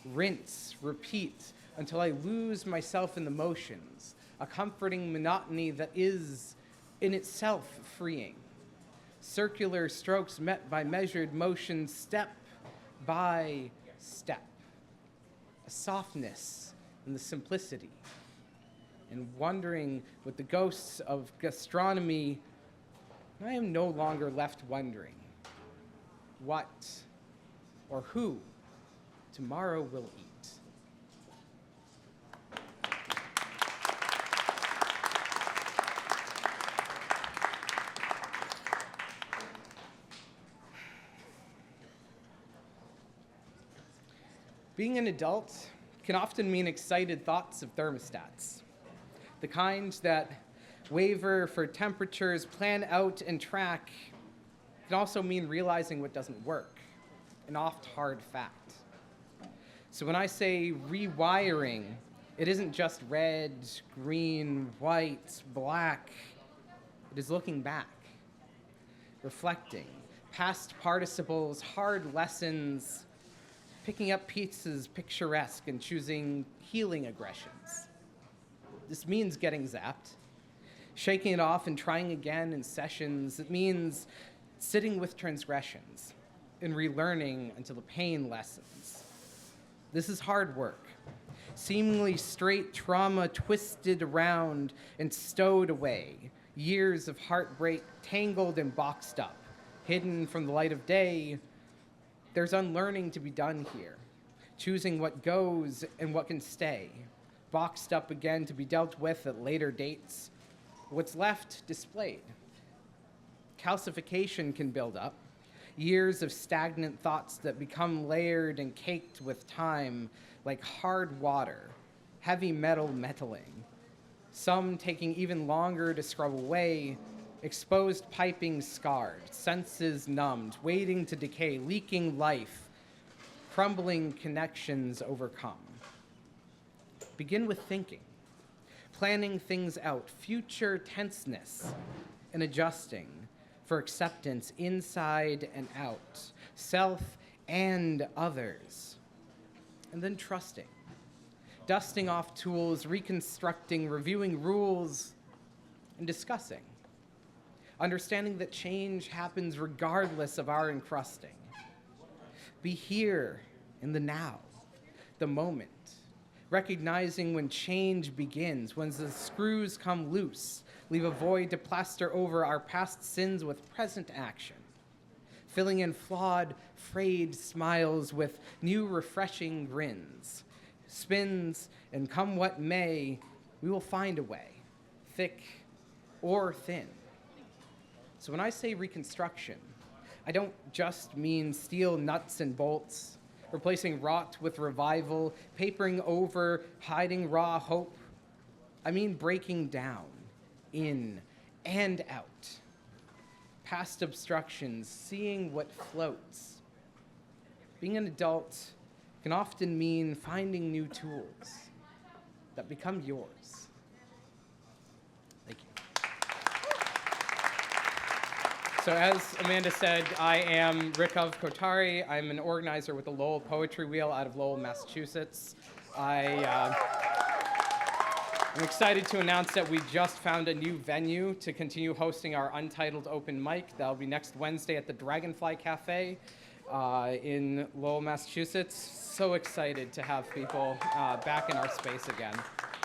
rinse, repeat, until I lose myself in the motions, a comforting monotony that is, in itself, freeing. Circular strokes met by measured motion, step by step. A softness in the simplicity. And wondering with the ghosts of gastronomy, I am no longer left wondering what or who tomorrow will eat. Being an adult can often mean excited thoughts of thermostats. The kind that waver for temperatures, plan out and track, can also mean realizing what doesn't work, an oft hard fact. So when I say rewiring, it isn't just red, green, white, black. It is looking back, reflecting, past participles, hard lessons, picking up pieces picturesque and choosing healing aggressions. This means getting zapped, shaking it off and trying again in sessions. It means sitting with transgressions and relearning until the pain lessens. This is hard work, seemingly straight trauma twisted around and stowed away, years of heartbreak tangled and boxed up, hidden from the light of day. There's unlearning to be done here, choosing what goes and what can stay, boxed up again to be dealt with at later dates, what's left displayed. Calcification can build up, years of stagnant thoughts that become layered and caked with time like hard water, heavy metal metaling, some taking even longer to scrub away, exposed piping scarred, senses numbed, waiting to decay, leaking life, crumbling connections overcome. Begin with thinking, planning things out, future tenseness, and adjusting for acceptance inside and out, self and others. And then trusting, dusting off tools, reconstructing, reviewing rules, and discussing. Understanding that change happens regardless of our encrusting. Be here in the now, the moment. recognizing when change begins, when the screws come loose, leave a void to plaster over our past sins with present action, filling in flawed, frayed smiles with new refreshing grins, spins, and come what may, we will find a way, thick or thin. So when I say reconstruction, I don't just mean steel nuts and bolts, replacing rot with revival, papering over, hiding raw hope. I mean breaking down, in and out. Past obstructions, seeing what floats. Being an adult can often mean finding new tools that become yours. Thank you. So as Amanda said, I am Rikhav Kothari. I'm an organizer with the Lowell Poetry Wheel out of Lowell, Massachusetts. I'm excited to announce that we just found a new venue to continue hosting our Untitled Open Mic. That'll be next Wednesday at the Dragonfly Cafe in Lowell, Massachusetts. So excited to have people back in our space again.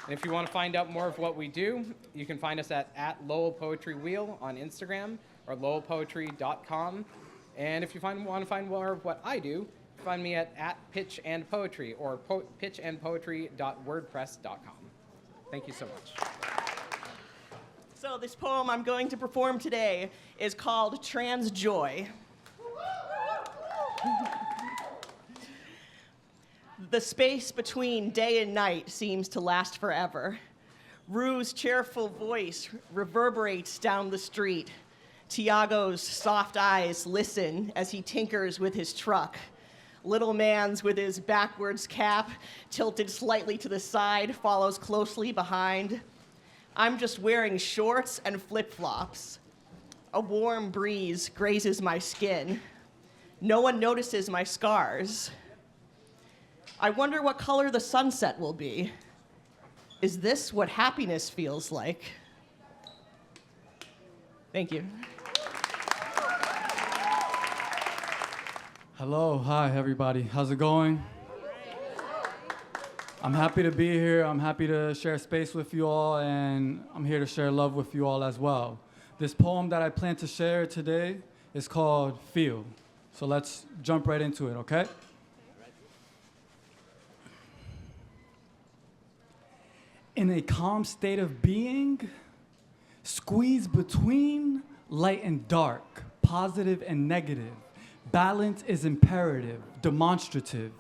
And if you want to find out more of what we do, you can find us at Lowell Poetry Wheel on Instagram or lowellpoetry.com. And if you want to find more of what I do, find me at Pitch and Poetry or pitchandpoetry.wordpress.com. Thank you so much. So this poem I'm going to perform today is called Trans Joy. The space between day and night seems to last forever. Rue's cheerful voice reverberates down the street. Tiago's soft eyes listen as he tinkers with his truck. Little man's with his backwards cap tilted slightly to the side follows closely behind. I'm just wearing shorts and flip-flops. A warm breeze grazes my skin. No one notices my scars. I wonder what color the sunset will be. Is this what happiness feels like? Thank you. Hello, hi everybody. How's it going? I'm happy to be here. I'm happy to share space with you all, and I'm here to share love with you all as well. This poem that I plan to share today is called Feel. So let's jump right into it, okay? In a calm state of being, squeeze between light and dark, positive and negative. Balance is imperative, demonstrative,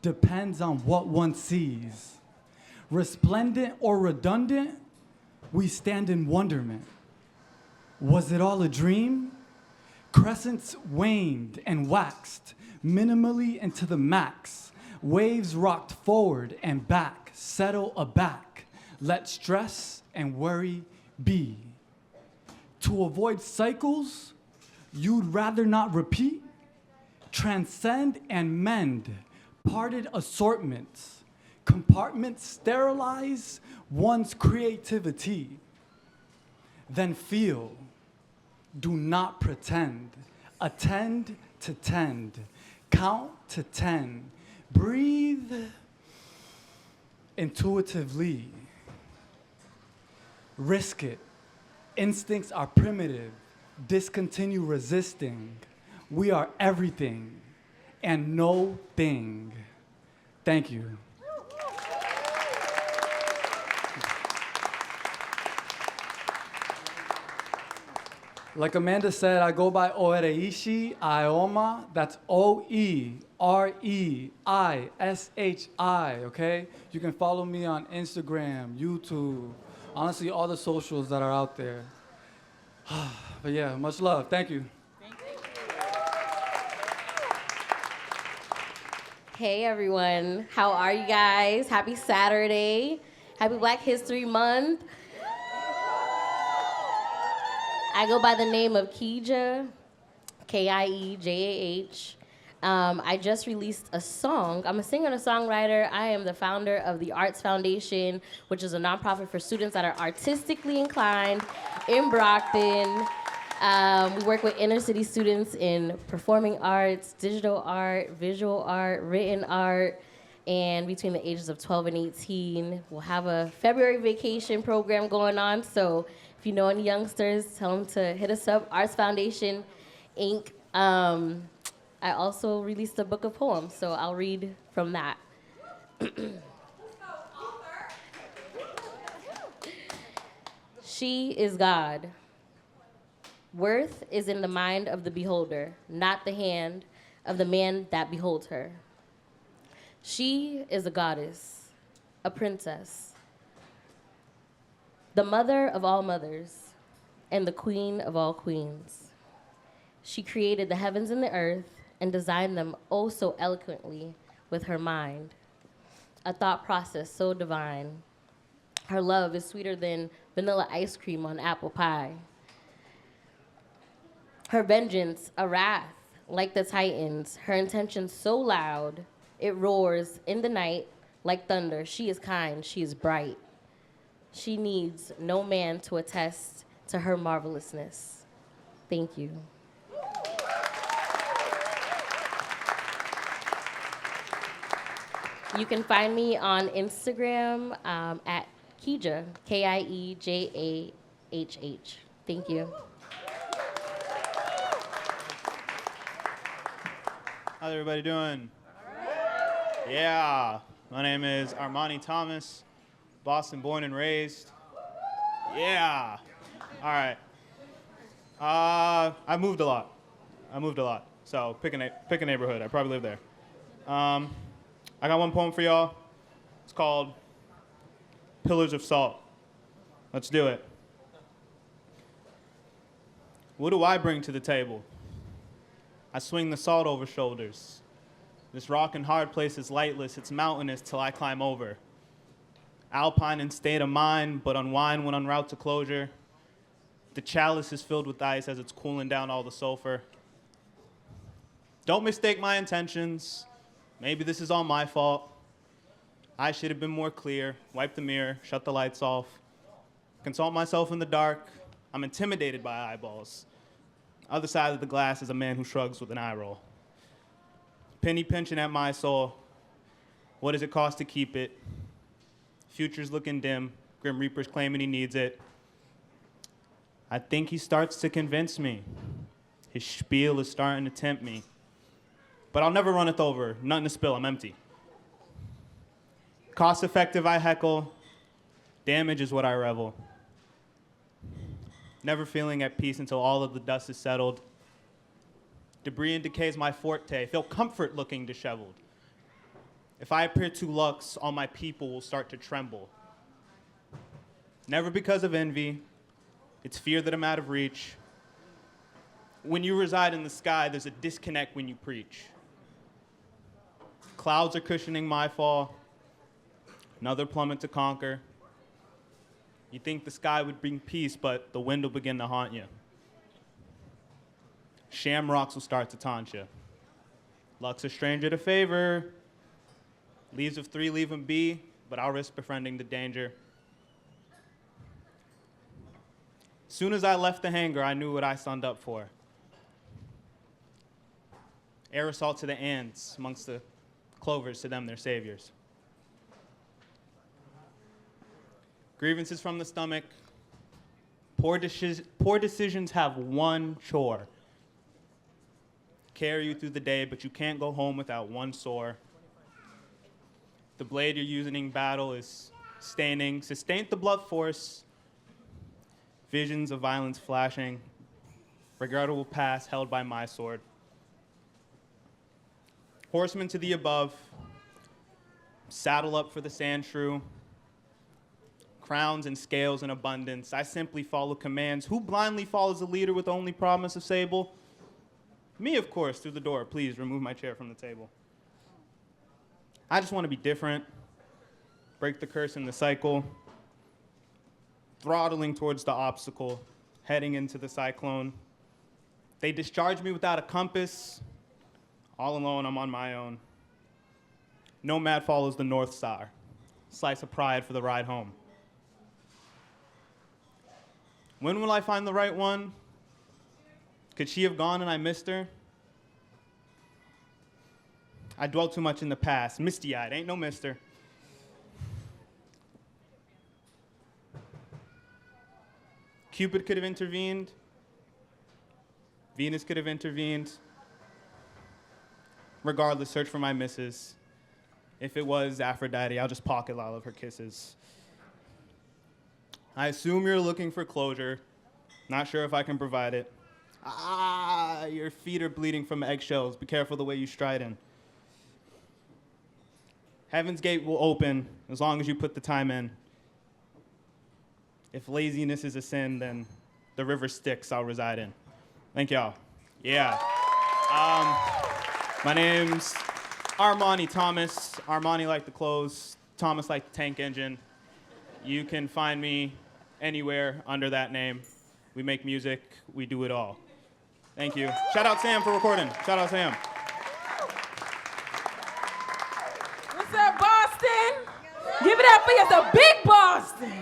depends on what one sees. Resplendent or redundant, we stand in wonderment. Was it all a dream? Crescents waned and waxed, minimally into the max. Waves rocked forward and back, settle aback. Let stress and worry be. To avoid cycles you'd rather not repeat, transcend and mend parted assortments. Compartments sterilize one's creativity. Then feel, do not pretend. Attend to tend, count to 10. Breathe intuitively. Risk it. Instincts are primitive. Discontinue resisting. We are everything and no thing. Thank you. Like Amanda said, I go by Oereishi Aeoma. That's Oereishi, okay? You can follow me on Instagram, YouTube, honestly, all the socials that are out there. But yeah, much love. Thank you. Hey everyone, how are you guys? Happy Saturday. Happy Black History Month. I go by the name of KieJah, KieJah. I just released a song. I'm a singer and a songwriter. I am the founder of the Arts Foundation, which is a nonprofit for students that are artistically inclined in Brockton. We work with inner city students in performing arts, digital art, visual art, written art, And between the ages of 12 and 18, we'll have a February vacation program going on. So if you know any youngsters, tell them to hit us up, Arts Foundation, Inc. I also released a book of poems, so I'll read from that. She is God. Worth is in the mind of the beholder, not the hand of the man that beholds her. She is a goddess, a princess, the mother of all mothers, and the queen of all queens. She created the heavens and the earth and designed them oh so eloquently with her mind, a thought process so divine. Her love is sweeter than vanilla ice cream on apple pie. Her vengeance, a wrath like the Titans. Her intention so loud, it roars in the night like thunder. She is kind, she is bright. She needs no man to attest to her marvelousness. Thank you. You can find me on Instagram at KieJah, KieJahh. Thank you. How's everybody doing? Yeah, my name is Armani Thomas, Boston born and raised. Yeah, all right. I moved a lot. So pick a neighborhood. I probably live there. I got one poem for y'all. It's called Pillars of Salt. Let's do it. What do I bring to the table? I swing the salt over shoulders. This rock and hard place is lightless, it's mountainous till I climb over. Alpine in state of mind, but unwind when en route to closure. The chalice is filled with ice as it's cooling down all the sulfur. Don't mistake my intentions. Maybe this is all my fault. I should have been more clear, wipe the mirror, shut the lights off. Consult myself in the dark. I'm intimidated by eyeballs. Other side of the glass is a man who shrugs with an eye roll. Penny pinching at my soul. What does it cost to keep it? Future's looking dim. Grim Reaper's claiming he needs it. I think he starts to convince me. His spiel is starting to tempt me. But I'll never runneth over. Nothing to spill, I'm empty. Cost effective, I heckle. Damage is what I revel. Never feeling at peace until all of the dust is settled. Debris and decay is my forte. Feel comfort looking disheveled. If I appear too luxe, all my people will start to tremble. Never because of envy. It's fear that I'm out of reach. When you reside in the sky, there's a disconnect when you preach. Clouds are cushioning my fall. Another plummet to conquer. You think the sky would bring peace, but the wind will begin to haunt you. Shamrocks will start to taunt you. Luck's a stranger to favor. Leaves of three leave him be, but I'll risk befriending the danger. Soon as I left the hangar, I knew what I signed up for. Air assault to the ants, amongst the clovers, to them their saviors. Grievances from the stomach. Poor decisions have one chore. Carry you through the day, but you can't go home without one sore. The blade you're using in battle is staining. Sustain the blood force. Visions of violence flashing. Regrettable past held by my sword. Horsemen to the above. Saddle up for the sand shrew. Crowns and scales in abundance. I simply follow commands. Who blindly follows a leader with only promise of sable? Me, of course, through the door. Please remove my chair from the table. I just want to be different. Break the curse in the cycle. Throttling towards the obstacle. Heading into the cyclone. They discharge me without a compass. All alone, I'm on my own. Nomad follows the North Star. Slice of pride for the ride home. When will I find the right one? Could she have gone and I missed her? I dwell too much in the past. Misty-eyed, ain't no mister. Cupid could have intervened. Venus could have intervened. Regardless, search for my missus. If it was Aphrodite, I'll just pocket all of her kisses. I assume you're looking for closure. Not sure if I can provide it. Ah, your feet are bleeding from eggshells. Be careful the way you stride in. Heaven's gate will open as long as you put the time in. If laziness is a sin, then the river Styx I'll reside in. Thank y'all. Yeah. My name's Armani Thomas. Armani like the clothes, Thomas like the tank engine. You can find me anywhere under that name. We make music, we do it all. Thank you. Shout out Sam for recording. Shout out Sam. What's up, Boston? Give it up for the big Boston.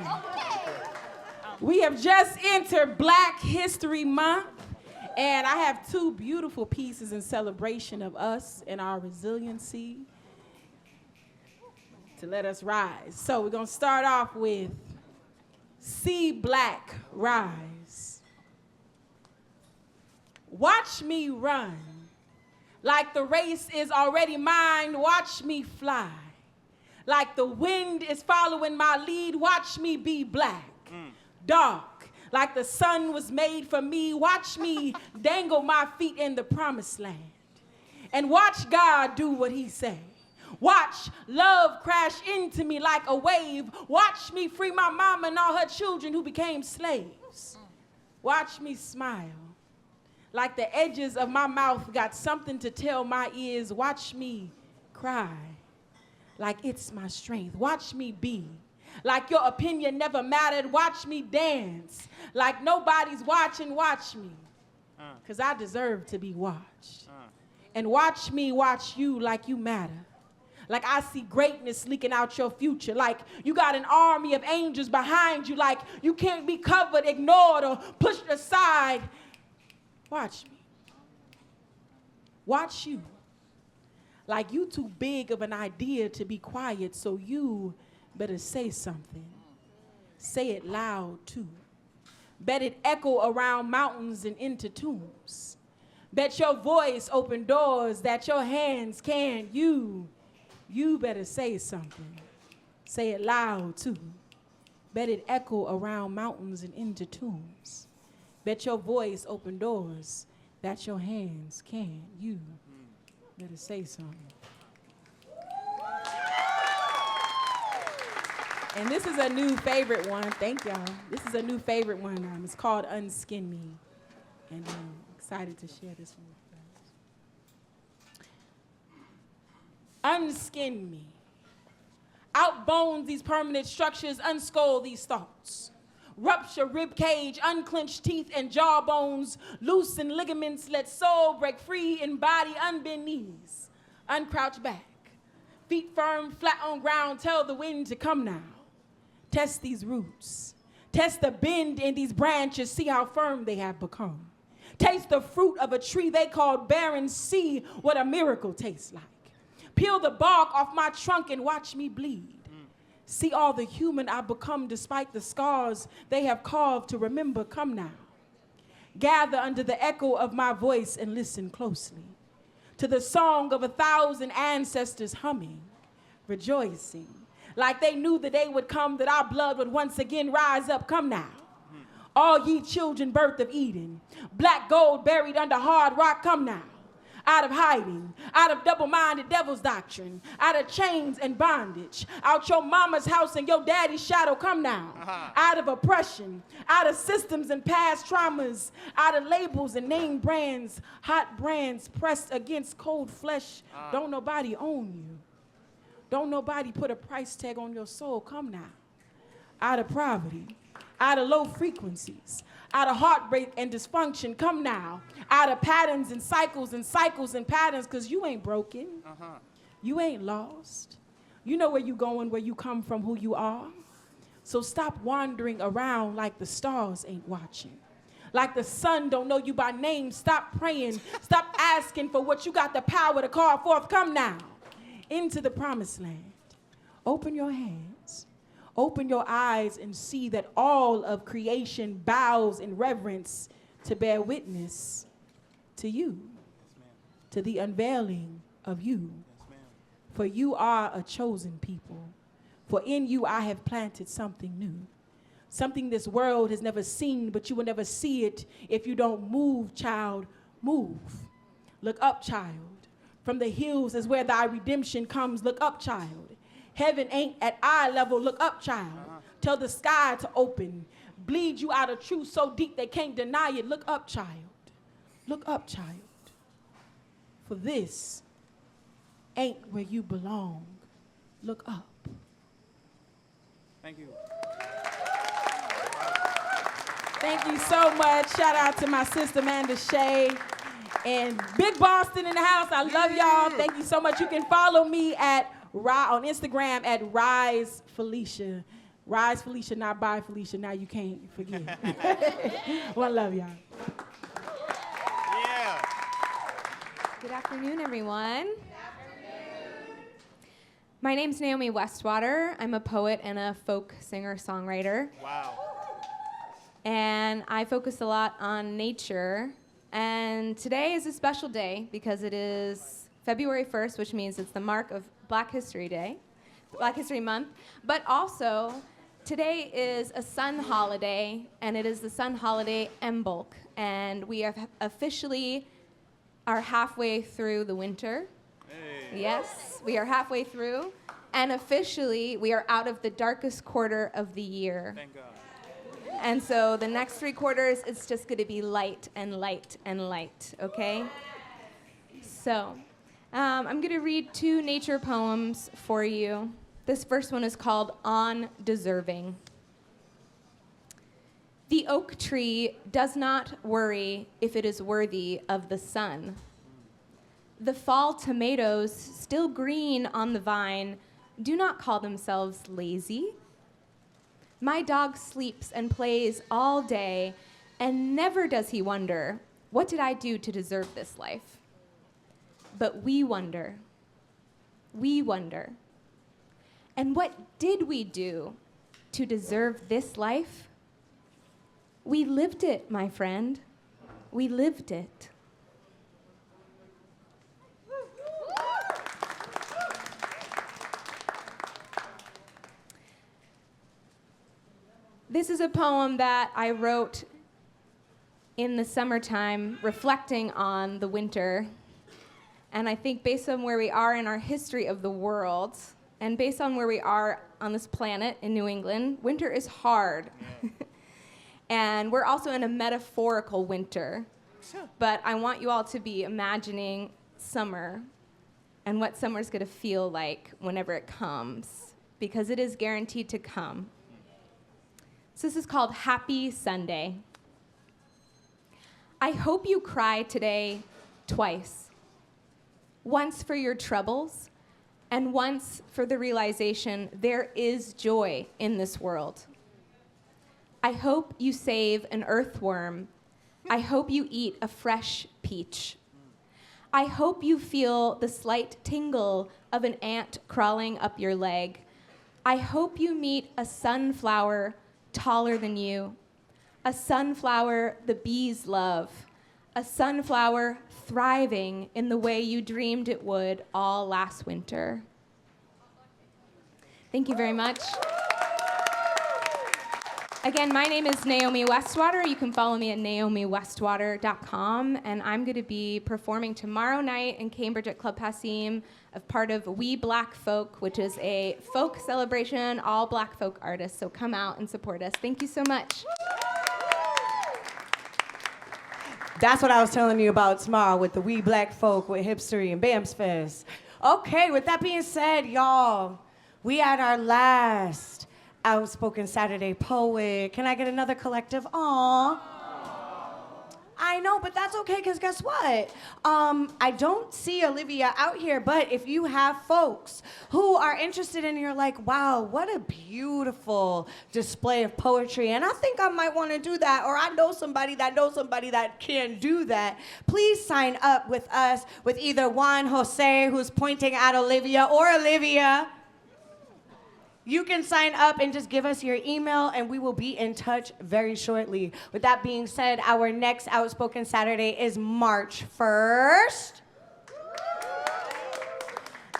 We have just entered Black History Month, and I have two beautiful pieces in celebration of us and our resiliency to let us rise. So we're gonna start off with See Black Rise. Watch me run, like the race is already mine, watch me fly. Like the wind is following my lead, watch me be black. Dark, like the sun was made for me, watch me dangle my feet in the promised land. And watch God do what he say. Watch love crash into me like a wave. Watch me free my mama and all her children who became slaves. Watch me smile. Like the edges of my mouth got something to tell my ears. Watch me cry. Like it's my strength. Watch me be. Like your opinion never mattered. Watch me dance. Like nobody's watching. Watch me. Because I deserve to be watched. And watch me watch you like you matter. Like I see greatness leaking out your future. Like you got an army of angels behind you. Like you can't be covered, ignored, or pushed aside. Watch me. Watch you. Like you too big of an idea to be quiet, so you better say something. Say it loud too. Bet it echo around mountains and into tombs. Bet your voice open doors that your hands can't. You better say something. Say it loud too. Bet it echo around mountains and into tombs. Bet your voice open doors that your hands can't. You better say something. And this is a new favorite one. Thank y'all. This is a new favorite one. It's called Unskin Me. And I'm excited to share this one with you. Unskin me. Outbone these permanent structures, unskull these thoughts. Rupture rib cage, unclenched teeth and jawbones, loosen ligaments, let soul break free in body, unbend knees, uncrouch back. Feet firm, flat on ground, tell the wind to come now. Test these roots. Test the bend in these branches, see how firm they have become. Taste the fruit of a tree they called barren, see what a miracle tastes like. Peel the bark off my trunk and watch me bleed. See all the human I've become despite the scars they have carved to remember. Come now. Gather under the echo of my voice and listen closely to the song of 1,000 ancestors humming, rejoicing, like they knew the day would come that our blood would once again rise up. Come now. All ye children birth of Eden, black gold buried under hard rock. Come now. Out of hiding, out of double-minded devil's doctrine, out of chains and bondage, out your mama's house and your daddy's shadow. Come now. Out of oppression, out of systems and past traumas, out of labels and name brands, hot brands pressed against cold flesh. Don't nobody own you. Don't nobody put a price tag on your soul. Come now. Out of poverty, out of low frequencies, out of heartbreak and dysfunction. Come now. Out of patterns and cycles and patterns, because you ain't broken. You ain't lost. You know where you going, where you come from, who you are. So stop wandering around like the stars ain't watching. Like the sun don't know you by name. Stop praying. Stop asking for what you got the power to call forth. Come now into the promised land. Open your hands. Open your eyes and see that all of creation bows in reverence to bear witness to you, to the unveiling of you. For you are a chosen people. For in you I have planted something new. Something this world has never seen, but you will never see it if you don't move, child, move. Look up, child. From the hills is where thy redemption comes. Look up, child. Heaven ain't at eye level. Look up, child. Tell the sky to open. Bleed you out of truth so deep they can't deny it. Look up, child. Look up, child. For this ain't where you belong. Look up. Thank you. Thank you so much. Shout out to my sister Amanda Shea and Big Boston in the house. I love y'all. Thank you so much. You can follow me on Instagram at Rise Felicia. Rise Felicia, not by Felicia. Now you can't forget. Well, love y'all. Yeah. Good afternoon, everyone. My name's Naomi Westwater. I'm a poet and a folk singer-songwriter. Wow. And I focus a lot on nature. And today is a special day because it is February 1st, which means it's the mark of Black History Month. But also, today is a sun holiday, and it is the sun holiday Mbulk. And we are officially halfway through the winter. Hey. Yes, we are halfway through. And officially, we are out of the darkest quarter of the year. Thank God. And so the next 3 quarters, it's just going to be light and light and light, okay? So I'm going to read 2 nature poems for you. This first one is called On Deserving. The oak tree does not worry if it is worthy of the sun. The fall tomatoes, still green on the vine, do not call themselves lazy. My dog sleeps and plays all day, and never does he wonder, what did I do to deserve this life? But we wonder. We wonder. And what did we do to deserve this life? We lived it, my friend. We lived it. This is a poem that I wrote in the summertime, reflecting on the winter. And I think based on where we are in our history of the world, and based on where we are on this planet in New England, winter is hard. Yeah. And we're also in a metaphorical winter. But I want you all to be imagining summer and what summer's gonna feel like whenever it comes, because it is guaranteed to come. So this is called Happy Sunday. I hope you cry today twice. Once for your troubles, and once for the realization there is joy in this world. I hope you save an earthworm. I hope you eat a fresh peach. I hope you feel the slight tingle of an ant crawling up your leg. I hope you meet a sunflower taller than you, a sunflower the bees love, a sunflower thriving in the way you dreamed it would all last winter. Thank you very much. Again, my name is Naomi Westwater. You can follow me at naomiwestwater.com, and I'm going to be performing tomorrow night in Cambridge at Club Passim as part of We Black Folk, which is a folk celebration, all Black folk artists. So come out and support us. Thank you so much. That's what I was telling you about tomorrow with the We Black Folk with Hipstery and Bams Fest. Okay, with that being said, y'all, we at our last Outspoken Saturday poet. Can I get another collective? Aww. I know, but that's okay, because guess what? I don't see Olivia out here, but if you have folks who are interested and you're like, wow, what a beautiful display of poetry, and I think I might want to do that, or I know somebody that can do that, please sign up with us, with either Juan, Jose, who's pointing at Olivia, or Olivia. You can sign up and just give us your email, and we will be in touch very shortly. With that being said, our next Outspoken Saturday is March 1st.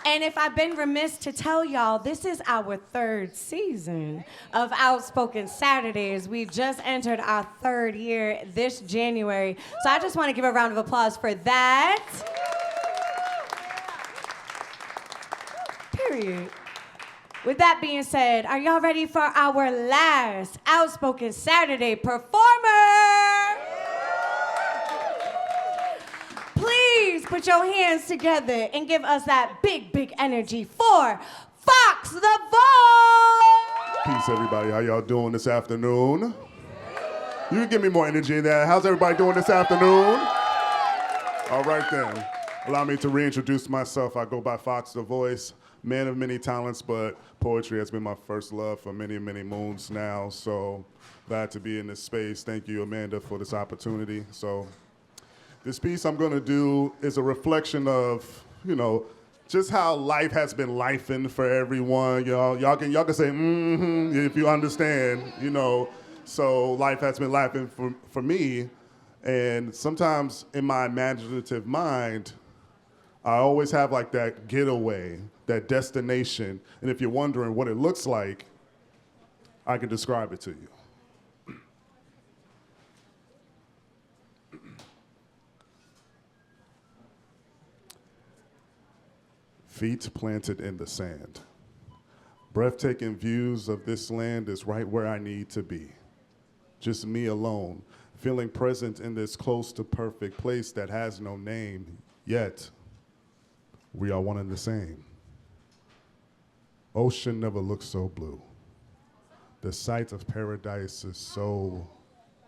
And if I've been remiss to tell y'all, this is our 3rd season of Outspoken Saturdays. We just entered our 3rd year this January. So I just want to give a round of applause for that. Period. With that being said, are y'all ready for our last Outspoken Saturday performer? Please put your hands together and give us that big, big energy for Fox the Voice! Peace, everybody. How y'all doing this afternoon? You can give me more energy than that. How's everybody doing this afternoon? All right, then. Allow me to reintroduce myself. I go by Fox the Voice. Man of many talents, but poetry has been my first love for many, many moons now. So glad to be in this space. Thank you, Amanda, for this opportunity. So this piece I'm gonna do is a reflection of, just how life has been lifing for everyone. Y'all can say if you understand, So life has been lifing for me, and sometimes in my imaginative mind, I always have like that getaway, that destination, and if you're wondering what it looks like, I can describe it to you. Feet planted in the sand. Breathtaking views of this land is right where I need to be. Just me alone, feeling present in this close to perfect place that has no name, yet we are one and the same. Ocean never looked so blue. The sight of paradise is so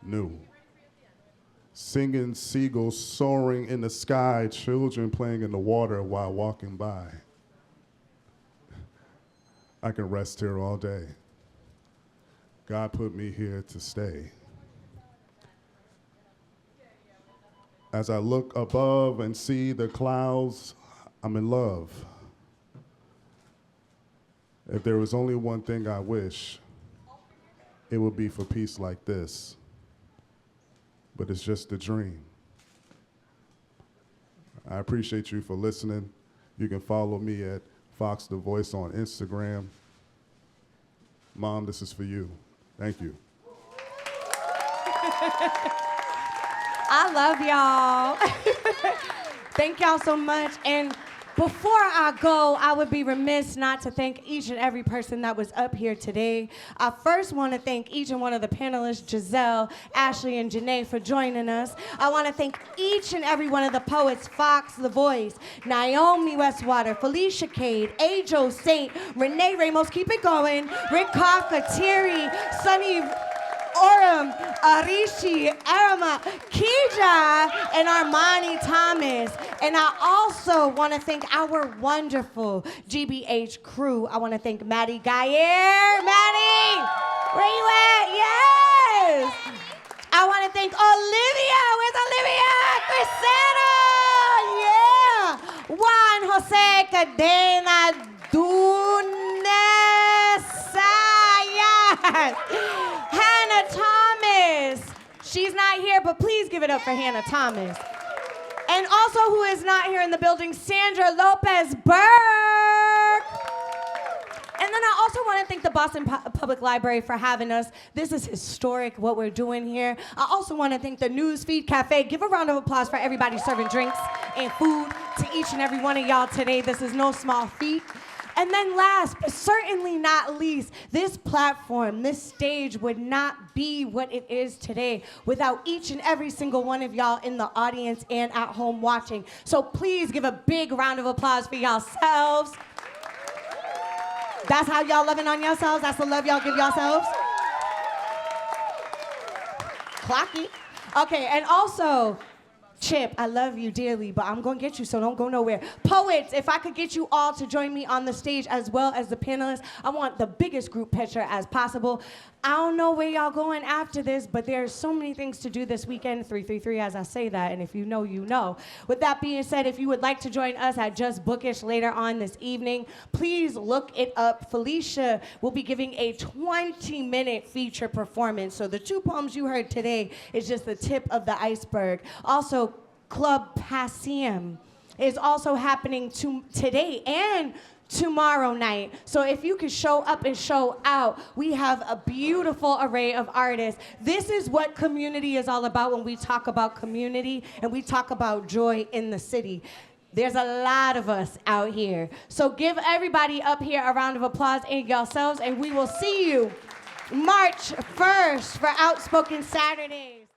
new. Singing seagulls soaring in the sky, children playing in the water while walking by. I can rest here all day. God put me here to stay. As I look above and see the clouds, I'm in love. If there was only one thing I wish, it would be for peace like this. But it's just a dream. I appreciate you for listening. You can follow me at Fox the Voice on Instagram. Mom, this is for you. Thank you. I love y'all. Thank y'all so much. And before I go, I would be remiss not to thank each and every person that was up here today. I first want to thank each and one of the panelists, Giselle, Ashley, and Jeneé, for joining us. I want to thank each and every one of the poets, Fox the Voice, Naomi Westwater, Felicia Cade, AJoeSaint, RENE Ramos, keep it going, Rikhav Kothari, Sonny Oram, Oereishi Aeoma, KieJah, and Armani Thomas. And I also want to thank our wonderful GBH crew. I want to thank Maddie Gayer. Maddie, where you at? Yes. I want to thank Olivia. Where's Olivia? Christina. Yeah. Juan, Jose, Cadena, Duenas. Yes. Hannah Thomas. She's not here, but please give it up for Hannah Thomas. And also who is not here in the building, Sandra Lopez, Burke. And then I also want to thank the Boston Public Library for having us. This is historic, what we're doing here. I also want to thank the Newsfeed Cafe. Give a round of applause for everybody serving drinks and food to each and every one of y'all today. This is no small feat. And then last, but certainly not least, this platform, this stage would not be what it is today without each and every single one of y'all in the audience and at home watching. So please give a big round of applause for yourselves. That's how y'all loving on yourselves? That's the love y'all give yourselves? Clock it. Okay, and also, Chip, I love you dearly, but I'm gonna get you, so don't go nowhere. Poets, if I could get you all to join me on the stage as well as the panelists, I want the biggest group picture as possible. I don't know where y'all going after this, but there's so many things to do this weekend, 333 as I say that, and if you know, you know. With that being said, if you would like to join us at Just Bookish later on this evening, please look it up. Felicia will be giving a 20-minute feature performance, so the 2 poems you heard today is just the tip of the iceberg. Also, Club Passim is also happening today and tomorrow night. So if you could show up and show out, we have a beautiful array of artists. This is what community is all about when we talk about community and we talk about joy in the city. There's a lot of us out here. So give everybody up here a round of applause and yourselves, and we will see you March 1st for Outspoken Saturdays.